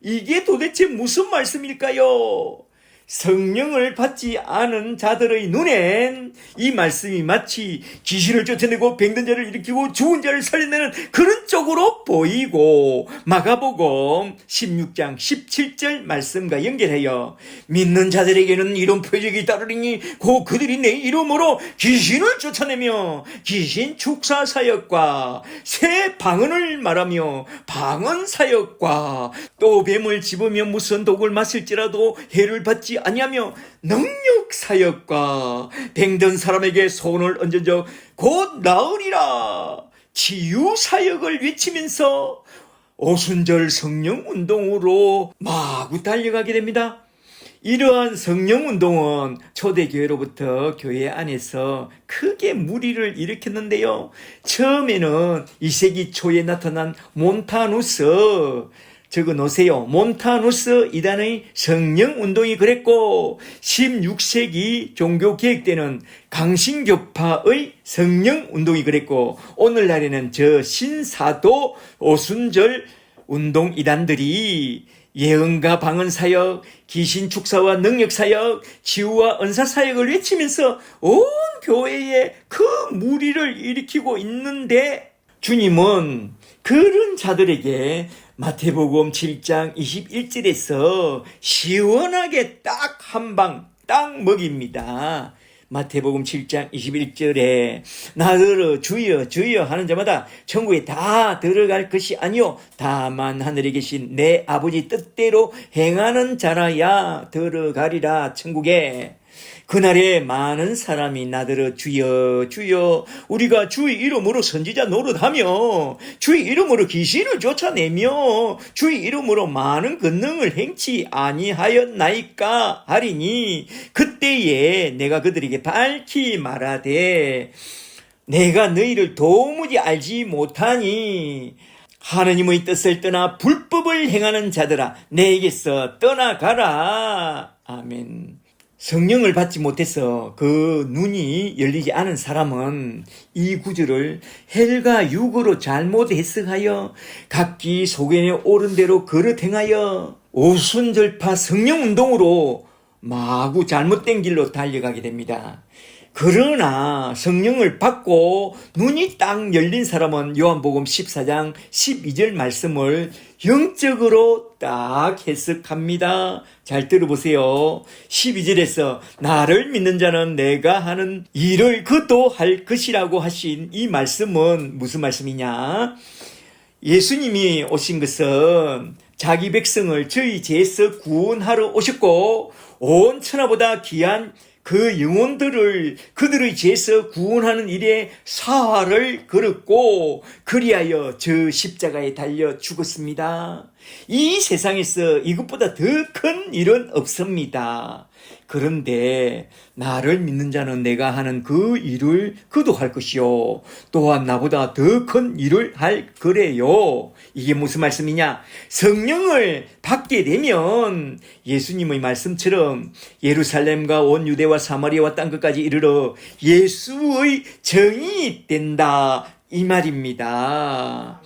이게 도대체 무슨 말씀일까요? 성령을 받지 않은 자들의 눈엔 이 말씀이 마치 귀신을 쫓아내고 병든 자를 일으키고 죽은 자를 살려내는 그런 쪽으로 보이고, 마가복음 16장 17절 말씀과 연결해요. 믿는 자들에게는 이런 표적이 따르리니 곧 그들이 내 이름으로 귀신을 쫓아내며 귀신 축사 사역과 새 방언을 말하며 방언 사역과 또 뱀을 집으며 무슨 독을 마실지라도 해를 받지 아니하며 능력 사역과 병든 사람에게 손을 얹은 적 곧 나으리라 치유 사역을 외치면서 오순절 성령 운동으로 마구 달려가게 됩니다. 이러한 성령 운동은 초대교회로부터 교회 안에서 크게 무리를 일으켰는데요. 처음에는 2세기 초에 나타난 몬타누스, 적어놓으세요. 몬타누스 이단의 성령운동이 그랬고, 16세기 종교개혁 때는 강신교파의 성령운동이 그랬고, 오늘날에는 저 신사도 오순절 운동 이단들이 예언과 방언사역, 귀신축사와 능력사역, 치유와 은사사역을 외치면서 온 교회에 그 무리를 일으키고 있는데, 주님은 그런 자들에게 마태복음 7장 21절에서 시원하게 딱 한 방 딱 먹입니다. 마태복음 7장 21절에 나더러 주여 주여 하는 자마다 천국에 다 들어갈 것이 아니요 다만 하늘에 계신 내 아버지 뜻대로 행하는 자라야 들어가리라. 천국에 그날에 많은 사람이 나더러 주여 주여 우리가 주의 이름으로 선지자 노릇하며 주의 이름으로 귀신을 쫓아내며 주의 이름으로 많은 권능을 행치 아니하였나이까 하리니, 그때에 내가 그들에게 밝히 말하되 내가 너희를 도무지 알지 못하니 하느님의 뜻을 떠나 불법을 행하는 자들아 내게서 떠나가라. 아멘. 성령을 받지 못해서 그 눈이 열리지 않은 사람은 이 구절을 헬과 육으로 잘못 해석하여 각기 소견에 옳은 대로 그릇 행하여 오순절파 성령운동으로 마구 잘못된 길로 달려가게 됩니다. 그러나 성령을 받고 눈이 딱 열린 사람은 요한복음 14장 12절 말씀을 영적으로 딱 해석합니다. 잘 들어보세요. 12절에서 나를 믿는 자는 내가 하는 일을 그도 할 것이라고 하신 이 말씀은 무슨 말씀이냐? 예수님이 오신 것은 자기 백성을 저희 죄에서 구원하러 오셨고, 온 천하보다 귀한 그 영혼들을 그들의 죄에서 구원하는 일에 사활을 걸었고, 그리하여 저 십자가에 달려 죽었습니다. 이 세상에서 이것보다 더 큰 일은 없습니다. 그런데 나를 믿는 자는 내가 하는 그 일을 그도 할 것이요 또한 나보다 더 큰 일을 할 거래요. 이게 무슨 말씀이냐? 성령을 받게 되면 예수님의 말씀처럼 예루살렘과 온 유대와 사마리아와 땅끝까지 이르러 예수의 정이 된다 이 말입니다.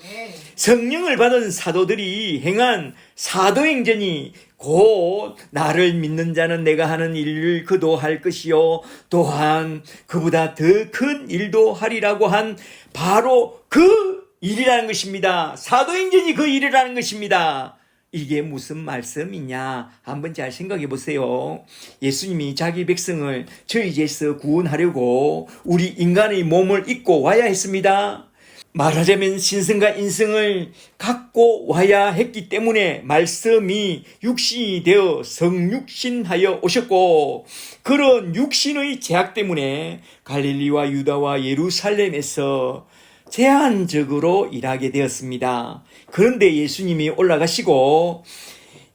성령을 받은 사도들이 행한 사도행전이 곧 나를 믿는 자는 내가 하는 일을 그도 할 것이요 또한 그보다 더 큰 일도 하리라고 한 바로 그 일이라는 것입니다. 사도행전이 그 일이라는 것입니다. 이게 무슨 말씀이냐? 한번 잘 생각해 보세요. 예수님이 자기 백성을 저희 죄에서 구원하려고 우리 인간의 몸을 입고 와야 했습니다. 말하자면 신성과 인성을 갖고 와야 했기 때문에 말씀이 육신이 되어 성육신하여 오셨고, 그런 육신의 제약 때문에 갈릴리와 유다와 예루살렘에서 제한적으로 일하게 되었습니다. 그런데 예수님이 올라가시고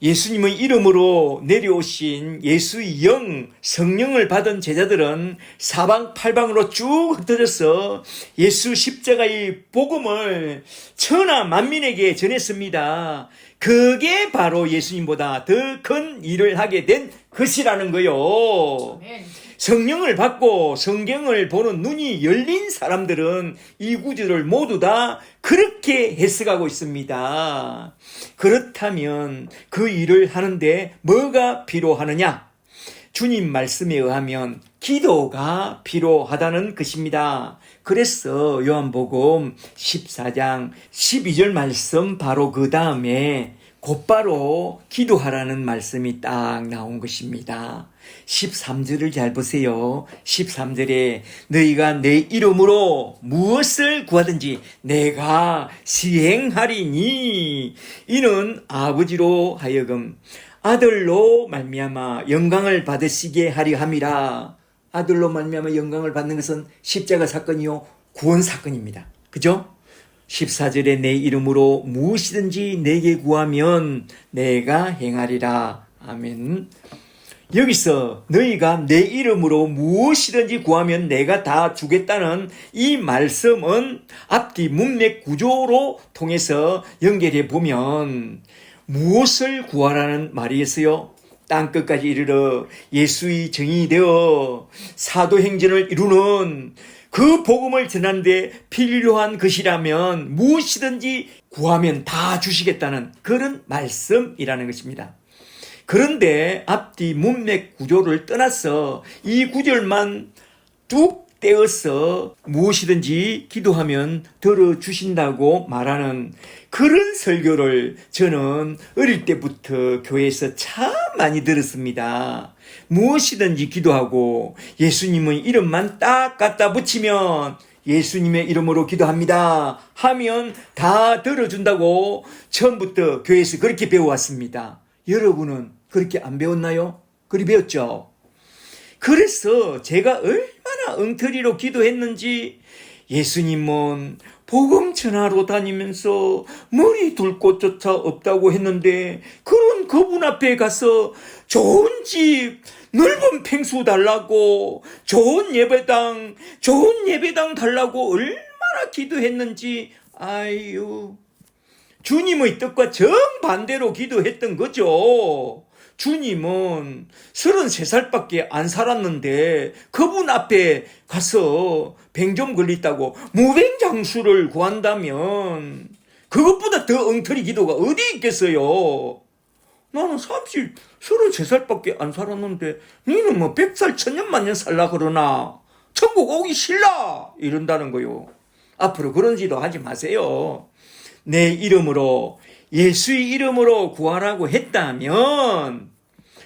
예수님의 이름으로 내려오신 예수의 영, 성령을 받은 제자들은 사방팔방으로 쭉 흩어져서 예수 십자가의 복음을 천하 만민에게 전했습니다. 그게 바로 예수님보다 더 큰 일을 하게 된 것이라는 거요. 성령을 받고 성경을 보는 눈이 열린 사람들은 이 구절을 모두 다 그렇게 해석하고 있습니다. 그렇다면 그 일을 하는데 뭐가 필요하느냐? 주님 말씀에 의하면 기도가 필요하다는 것입니다. 그래서 요한복음 14장 12절 말씀 바로 그 다음에 곧바로 기도하라는 말씀이 딱 나온 것입니다. 13절을 잘 보세요. 13절에 너희가 내 이름으로 무엇을 구하든지 내가 시행하리니 이는 아버지로 하여금 아들로 말미암아 영광을 받으시게 하려 함이라. 아들로 말미암아 영광을 받는 것은 십자가 사건이요 구원 사건입니다. 그죠? 14절에 내 이름으로 무엇이든지 내게 구하면 내가 행하리라. 아멘. 여기서 너희가 내 이름으로 무엇이든지 구하면 내가 다 주겠다는 이 말씀은 앞뒤 문맥 구조로 통해서 연결해 보면 무엇을 구하라는 말이겠어요? 땅끝까지 이르러 예수의 증인이 되어 사도행전을 이루는 그 복음을 전하는데 필요한 것이라면 무엇이든지 구하면 다 주시겠다는 그런 말씀이라는 것입니다. 그런데 앞뒤 문맥 구조를 떠나서 이 구절만 뚝 떼어서 무엇이든지 기도하면 들어주신다고 말하는 그런 설교를 저는 어릴 때부터 교회에서 참 많이 들었습니다. 무엇이든지 기도하고 예수님의 이름만 딱 갖다 붙이면 예수님의 이름으로 기도합니다 하면 다 들어준다고 처음부터 교회에서 그렇게 배워왔습니다. 여러분은 그렇게 안 배웠나요? 그리 배웠죠? 그래서 제가 얼마나 엉터리로 기도했는지 예수님은 복음 전하러 다니면서 머리 둘 곳조차 없다고 했는데 그런 그분 앞에 가서 좋은 집, 넓은 팽수 달라고 좋은 예배당 달라고 얼마나 기도했는지 아유 주님의 뜻과 정반대로 기도했던 거죠. 주님은 33살밖에 안 살았는데 그분 앞에 가서 병 좀 걸렸다고 무병장수를 구한다면 그것보다 더 엉터리 기도가 어디 있겠어요. 나는 33살밖에 안 살았는데 니는 뭐 100살 천년만년 살라 그러나 천국 오기 싫라 이런다는 거요. 앞으로 그런 지도 하지 마세요. 내 이름으로 예수의 이름으로 구하라고 했다면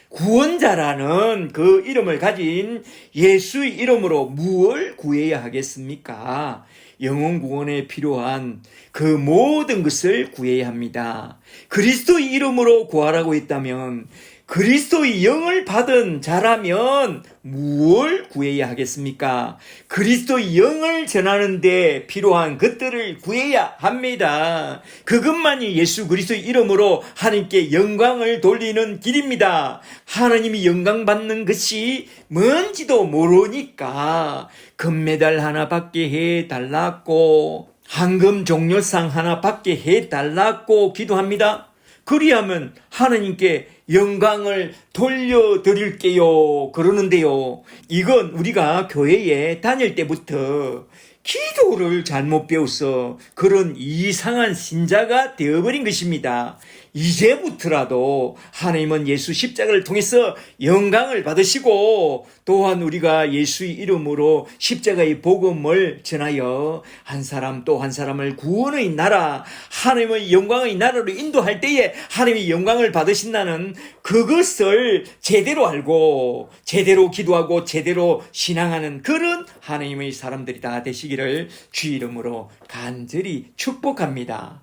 구원자라는 그 이름을 가진 예수의 이름으로 무엇을 구해야 하겠습니까? 영혼 구원에 필요한 그 모든 것을 구해야 합니다. 그리스도의 이름으로 구하라고 했다면 그리스도의 영을 받은 자라면 무엇을 구해야 하겠습니까? 그리스도의 영을 전하는데 필요한 것들을 구해야 합니다. 그것만이 예수 그리스도의 이름으로 하나님께 영광을 돌리는 길입니다. 하나님이 영광 받는 것이 뭔지도 모르니까 금메달 하나 받게 해달라고 황금 종려상 하나 받게 해달라고 기도합니다. 그리하면 하나님께 영광을 돌려드릴게요 그러는데요. 이건 우리가 교회에 다닐 때부터 기도를 잘못 배워서 그런 이상한 신자가 되어버린 것입니다. 이제부터라도 하나님은 예수 십자가를 통해서 영광을 받으시고 또한 우리가 예수의 이름으로 십자가의 복음을 전하여 한 사람 또 한 사람을 구원의 나라, 하나님의 영광의 나라로 인도할 때에 하나님의 영광을 받으신다는 그것을 제대로 알고 제대로 기도하고 제대로 신앙하는 그런 하나님의 사람들이 다 되시기를 주 이름으로 간절히 축복합니다.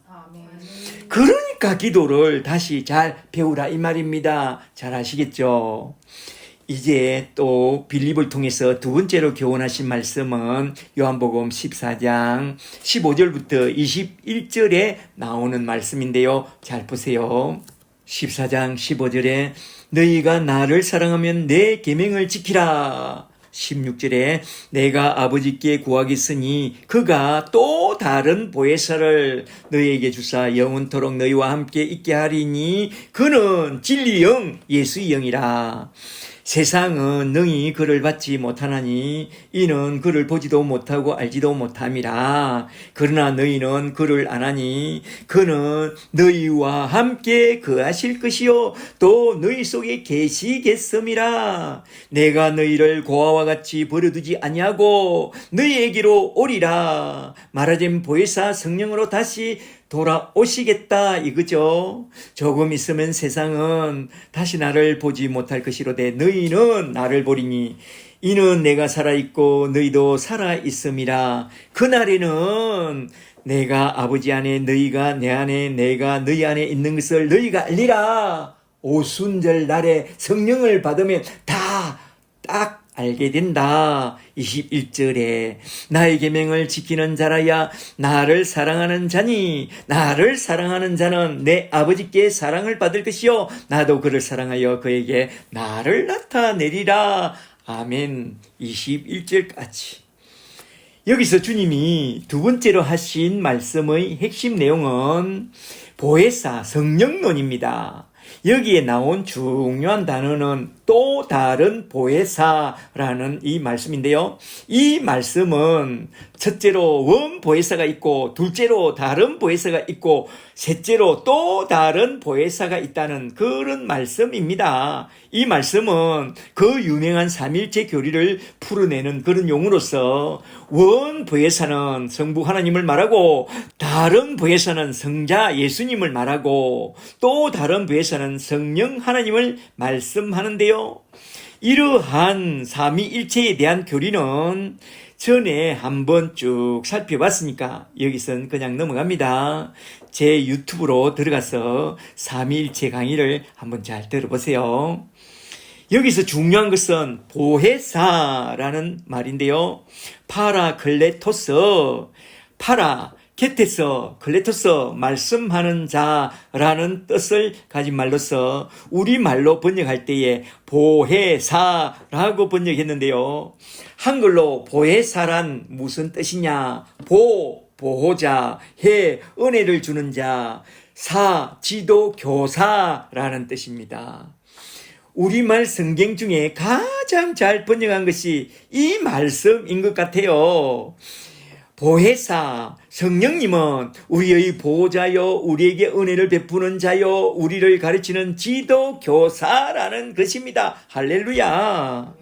그러니까 기도를 다시 잘 배우라 이 말입니다. 잘 아시겠죠? 이제 또 빌립을 통해서 두 번째로 교훈하신 말씀은 요한복음 14장 15절부터 21절에 나오는 말씀인데요. 잘 보세요. 14장 15절에 너희가 나를 사랑하면 내 계명을 지키라. 16절에 내가 아버지께 구하겠으니 그가 또 다른 보혜사를 너희에게 주사 영원토록 너희와 함께 있게 하리니 그는 진리의 영 예수의 영이라. 세상은 능히 그를 받지 못하나니 이는 그를 보지도 못하고 알지도 못함이라. 그러나 너희는 그를 아나니 그는 너희와 함께 거하실 것이요 또 너희 속에 계시겠음이라. 내가 너희를 고아와 같이 버려두지 아니하고 너희에게로 오리라. 말하자면 보혜사 성령으로 다시 돌아오시겠다 이거죠. 조금 있으면 세상은 다시 나를 보지 못할 것이로되 너희는 나를 보리니 이는 내가 살아있고 너희도 살아있음이라. 그날에는 내가 아버지 안에 너희가 내 안에 내가 너희 안에 있는 것을 너희가 알리라. 오순절 날에 성령을 받으면 다 딱 알게 된다. 21절에 나의 계명을 지키는 자라야 나를 사랑하는 자니 나를 사랑하는 자는 내 아버지께 사랑을 받을 것이요 나도 그를 사랑하여 그에게 나를 나타내리라. 아멘. 21절까지. 여기서 주님이 두 번째로 하신 말씀의 핵심 내용은 보혜사 성령론입니다. 여기에 나온 중요한 단어는 또 다른 보혜사라는 이 말씀인데요. 이 말씀은 첫째로 원 보혜사가 있고 둘째로 다른 보혜사가 있고 셋째로 또 다른 보혜사가 있다는 그런 말씀입니다. 이 말씀은 그 유명한 삼일체 교리를 풀어내는 그런 용어로서 원 보혜사는 성부 하나님을 말하고 다른 보혜사는 성자 예수님을 말하고 또 다른 보혜사는 성령 하나님을 말씀하는데요. 이러한 삼위일체에 대한 교리는 전에 한번 쭉 살펴봤으니까 여기선 그냥 넘어갑니다. 제 유튜브로 들어가서 삼위일체 강의를 한번 잘 들어보세요. 여기서 중요한 것은 보혜사라는 말인데요. 파라클레토스, 파라 겟에서 클레토스 말씀하는 자라는 뜻을 가진 말로서 우리말로 번역할 때에 보혜사라고 번역했는데요. 한글로 보혜사란 무슨 뜻이냐? 보호자, 은혜를 주는 자, 지도교사라는 뜻입니다. 우리말 성경 중에 가장 잘 번역한 것이 이 말씀인 것 같아요. 보혜사, 성령님은 우리의 보호자요, 우리에게 은혜를 베푸는 자요, 우리를 가르치는 지도교사라는 것입니다. 할렐루야.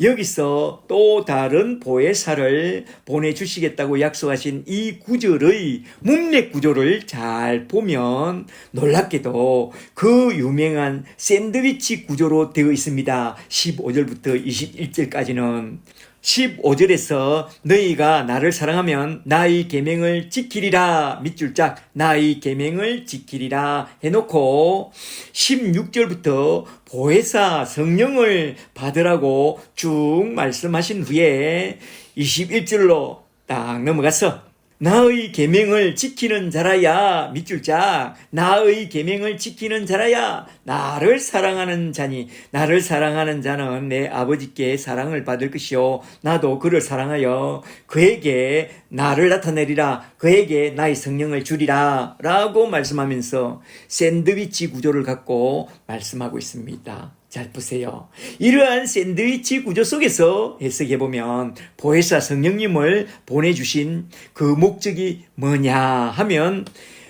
여기서 또 다른 보혜사를 보내주시겠다고 약속하신 이 구절의 문맥 구조를 잘 보면 놀랍게도 그 유명한 샌드위치 구조로 되어 있습니다. 15절부터 21절까지는 15절에서 너희가 나를 사랑하면 나의 계명을 지키리라 밑줄 짝 나의 계명을 지키리라 해놓고 16절부터 보혜사 성령을 받으라고 쭉 말씀하신 후에 21절로 딱 넘어가서 나의 계명을 지키는 자라야 밑줄 짝 나의 계명을 지키는 자라야 나를 사랑하는 자니 나를 사랑하는 자는 내 아버지께 사랑을 받을 것이요 나도 그를 사랑하여 그에게 나를 나타내리라 그에게 나의 성령을 주리라 라고 말씀하면서 샌드위치 구조를 갖고 말씀하고 있습니다. 잘 보세요. 이러한 샌드위치 구조 속에서 해석해보면 보혜사 성령님을 보내주신 그 목적이 뭐냐 하면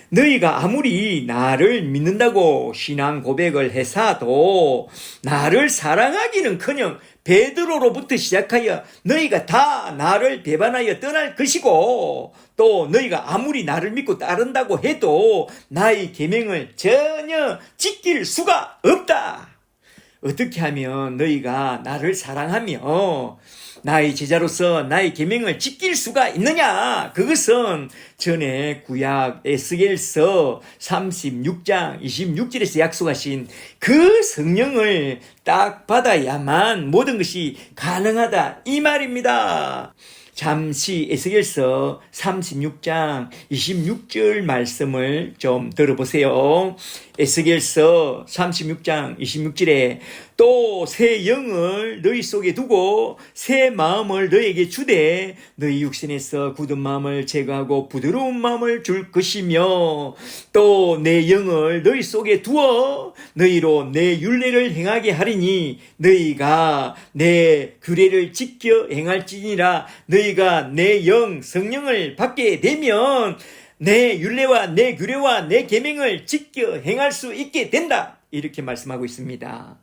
너희가 아무리 나를 믿는다고 신앙 고백을 해사도 나를 사랑하기는커녕 베드로로부터 시작하여 너희가 다 나를 배반하여 떠날 것이고 또 너희가 아무리 나를 믿고 따른다고 해도 나의 계명을 전혀 지킬 수가 없다. 어떻게 하면 너희가 나를 사랑하며 나의 제자로서 나의 계명을 지킬 수가 있느냐? 그것은 전에 구약 에스겔서 36장 26절에서 약속하신 그 성령을 딱 받아야만 모든 것이 가능하다 이 말입니다. 잠시 에스겔서 36장 26절 말씀을 좀 들어보세요. 에스겔서 36장 26절에 또 새 영을 너희 속에 두고 새 마음을 너에게 주되 너희 육신에서 굳은 마음을 제거하고 부드러운 마음을 줄 것이며 또 내 영을 너희 속에 두어 너희로 내 율례를 행하게 하리니 너희가 내 규례를 지켜 행할지니라. 너희가 내 영 성령을 받게 되면 내 율례와 내 규례와 내 계명을 지켜 행할 수 있게 된다. 이렇게 말씀하고 있습니다.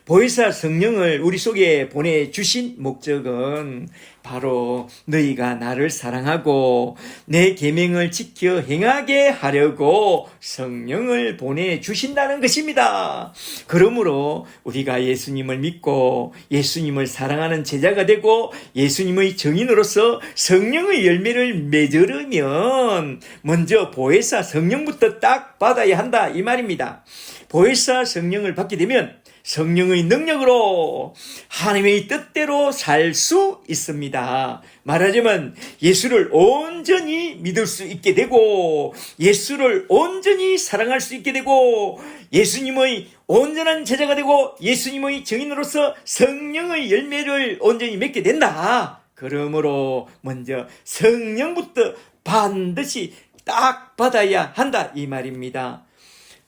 보혜사 성령을 우리 속에 보내주신 목적은 바로 너희가 나를 사랑하고 내 계명을 지켜 행하게 하려고 성령을 보내주신다는 것입니다. 그러므로 우리가 예수님을 믿고 예수님을 사랑하는 제자가 되고 예수님의 증인으로서 성령의 열매를 맺으려면 먼저 보혜사 성령부터 딱 받아야 한다 이 말입니다. 보혜사 성령을 받게 되면 성령의 능력으로 하나님의 뜻대로 살 수 있습니다. 말하자면 예수를 온전히 믿을 수 있게 되고 예수를 온전히 사랑할 수 있게 되고 예수님의 온전한 제자가 되고 예수님의 증인으로서 성령의 열매를 온전히 맺게 된다. 그러므로 먼저 성령부터 반드시 딱 받아야 한다 이 말입니다.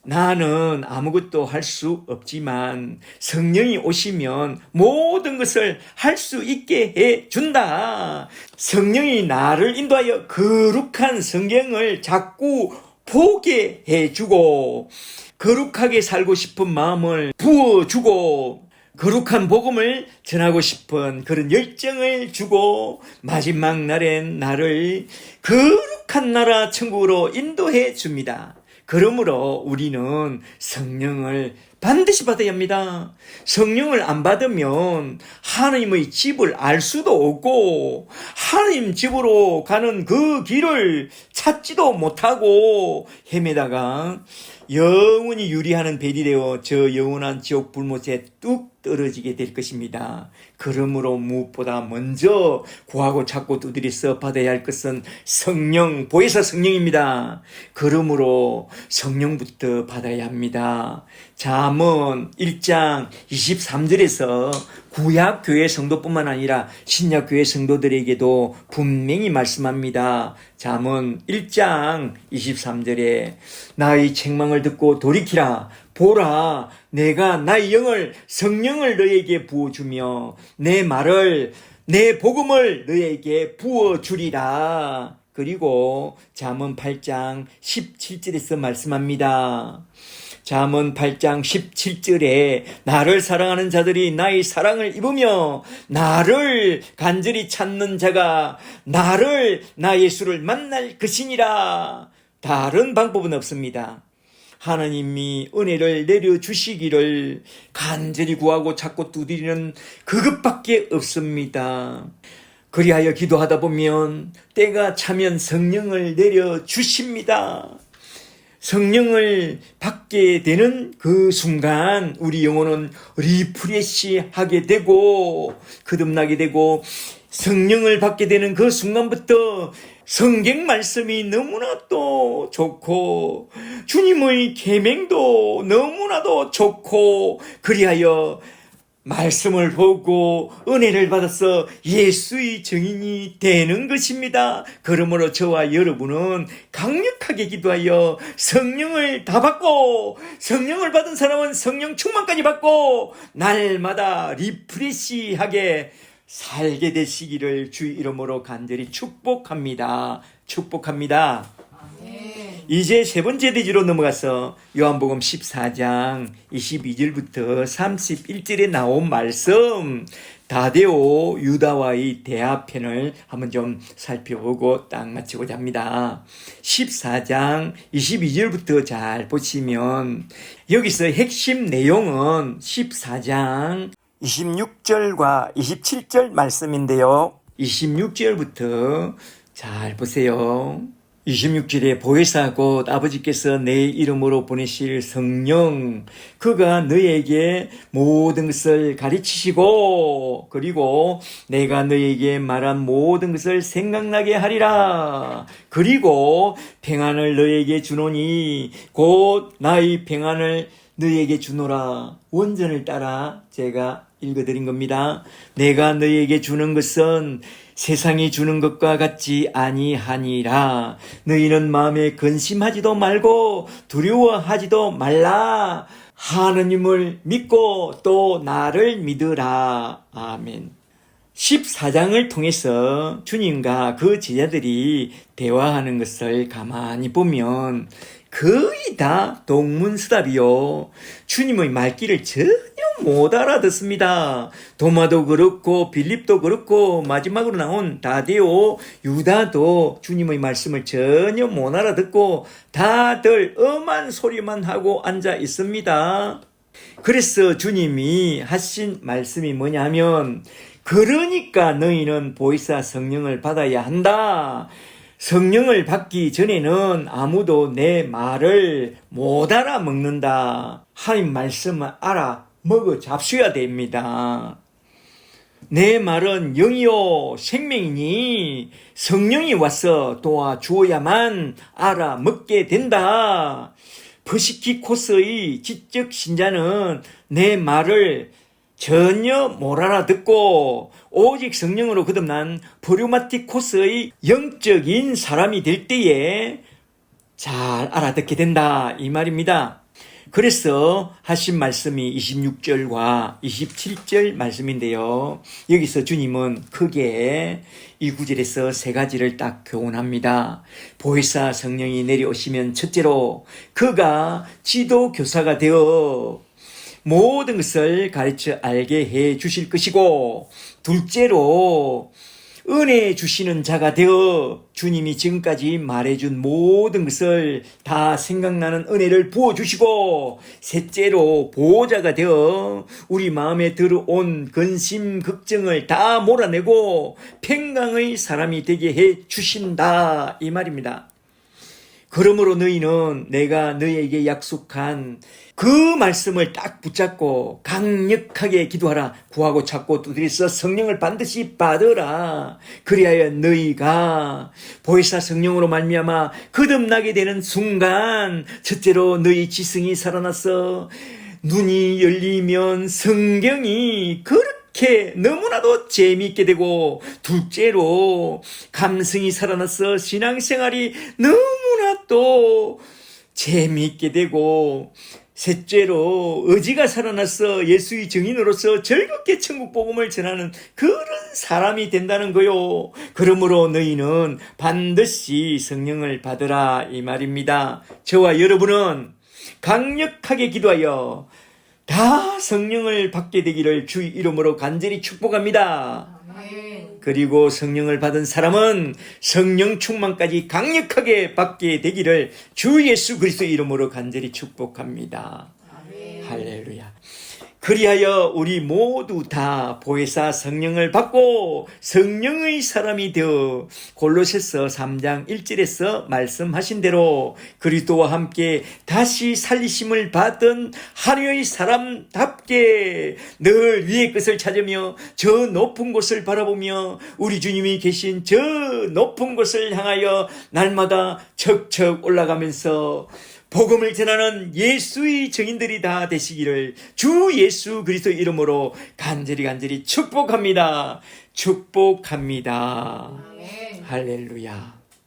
나는 아무것도 할 수 없지만 성령이 오시면 모든 것을 할 수 있게 해준다. 성령이 나를 인도하여 거룩한 성경을 자꾸 보게 해주고 거룩하게 살고 싶은 마음을 부어주고 거룩한 복음을 전하고 싶은 그런 열정을 주고 마지막 날엔 나를 거룩한 나라 천국으로 인도해 줍니다. 그러므로 우리는 성령을 반드시 받아야 합니다. 성령을 안 받으면 하나님의 집을 알 수도 없고 하나님 집으로 가는 그 길을 찾지도 못하고 헤매다가 영원히 유리하는 벨이 되어 저 영원한 지옥 불못에 뚝 떨어지게 될 것입니다. 그러므로 무엇보다 먼저 구하고 찾고 두드려서 받아야 할 것은 성령, 보혜사 성령입니다. 그러므로 성령부터 받아야 합니다. 잠언 1장 23절에서 구약교회 성도뿐만 아니라 신약교회 성도들에게도 분명히 말씀합니다. 잠언 1장 23절에 나의 책망을 듣고 돌이키라. 보라, 내가 나의 영을 성령을 너에게 부어주며 내 말을 내 복음을 너에게 부어주리라. 그리고 잠언 8장 17절에서 말씀합니다. 잠언 8장 17절에 나를 사랑하는 자들이 나의 사랑을 입으며 나를 간절히 찾는 자가 나 예수를 만날 것이니라. 다른 방법은 없습니다. 하나님이 은혜를 내려주시기를 간절히 구하고 찾고 두드리는 그것밖에 없습니다. 그리하여 기도하다 보면 때가 차면 성령을 내려주십니다. 성령을 받게 되는 그 순간 우리 영혼은 리프레시하게 되고 거듭나게 되고 성령을 받게 되는 그 순간부터 성경 말씀이 너무나도 좋고 주님의 계명도 너무나도 좋고 그리하여 말씀을 보고 은혜를 받아서 예수의 증인이 되는 것입니다. 그러므로 저와 여러분은 강력하게 기도하여 성령을 다 받고 성령을 받은 사람은 성령 충만까지 받고 날마다 리프레시하게 살게 되시기를 주 이름으로 간절히 축복합니다. 축복합니다. 이제 세 번째 대지로 넘어가서 요한복음 14장 22절부터 31절에 나온 말씀 다데오 유다와의 대화편을 한번 좀 살펴보고 딱 마치고자 합니다. 14장 22절부터 잘 보시면 여기서 핵심 내용은 14장 26절과 27절 말씀인데요. 26절부터 잘 보세요. 26절에 보혜사 곧 아버지께서 내 이름으로 보내실 성령 그가 너에게 모든 것을 가르치시고 그리고 내가 너에게 말한 모든 것을 생각나게 하리라. 그리고 평안을 너에게 주노니 곧 나의 평안을 너희에게 주노라. 원전을 따라 제가 읽어드린 겁니다. 내가 너희에게 주는 것은 세상이 주는 것과 같지 아니하니라. 너희는 마음에 근심하지도 말고 두려워하지도 말라. 하느님을 믿고 또 나를 믿으라. 아멘. 14장을 통해서 주님과 그 제자들이 대화하는 것을 가만히 보면 거의 다 동문서답이요. 주님의 말귀를 전혀 못 알아듣습니다. 도마도 그렇고 빌립도 그렇고 마지막으로 나온 다데오, 유다도 주님의 말씀을 전혀 못 알아듣고 다들 엄한 소리만 하고 앉아 있습니다. 그래서 주님이 하신 말씀이 뭐냐면 그러니까 너희는 보혜사 성령을 받아야 한다. 성령을 받기 전에는 아무도 내 말을 못 알아먹는다. 하나님 말씀을 알아 먹어 잡수야 됩니다. 내 말은 영이요 생명이니 성령이 와서 도와주어야만 알아먹게 된다. 퍼시키코스의 지적 신자는 내 말을 전혀 못 알아듣고 오직 성령으로 거듭난 프류마티코스의 영적인 사람이 될 때에 잘 알아듣게 된다 이 말입니다. 그래서 하신 말씀이 26절과 27절 말씀인데요. 여기서 주님은 크게 이 구절에서 세 가지를 딱 교훈합니다. 보혜사 성령이 내려오시면 첫째로 그가 지도교사가 되어 모든 것을 가르쳐 알게 해 주실 것이고, 둘째로 은혜 주시는 자가 되어 주님이 지금까지 말해준 모든 것을 다 생각나는 은혜를 부어주시고, 셋째로 보호자가 되어 우리 마음에 들어온 근심, 걱정을 다 몰아내고 평강의 사람이 되게 해 주신다 이 말입니다. 그러므로 너희는 내가 너희에게 약속한 그 말씀을 딱 붙잡고 강력하게 기도하라. 구하고 찾고 두드려서 성령을 반드시 받으라. 그리하여 너희가 보혜사 성령으로 말미암아 거듭나게 되는 순간 첫째로 너희 지성이 살아나서 눈이 열리면 성경이 그렇게 너무나도 재미있게 되고, 둘째로 감성이 살아나서 신앙생활이 너무나 또 재미있게 되고, 셋째로 의지가 살아나서 예수의 증인으로서 즐겁게 천국 복음을 전하는 그런 사람이 된다는 거요. 그러므로 너희는 반드시 성령을 받으라 이 말입니다. 저와 여러분은 강력하게 기도하여 다 성령을 받게 되기를 주의 이름으로 간절히 축복합니다. 그리고 성령을 받은 사람은 성령 충만까지 강력하게 받게 되기를 주 예수 그리스도의 이름으로 간절히 축복합니다. 할렐루야. 그리하여 우리 모두 다 보혜사 성령을 받고 성령의 사람이 되어 골로새서 3장 1절에서 말씀하신 대로 그리스도와 함께 다시 살리심을 받은 하나님의 사람답게 늘 위의 것을 찾으며 저 높은 곳을 바라보며 우리 주님이 계신 저 높은 곳을 향하여 날마다 척척 올라가면서 복음을 전하는 예수의 증인들이 다 되시기를 주 예수 그리스도 이름으로 간절히 축복합니다. 축복합니다. 할렐루야.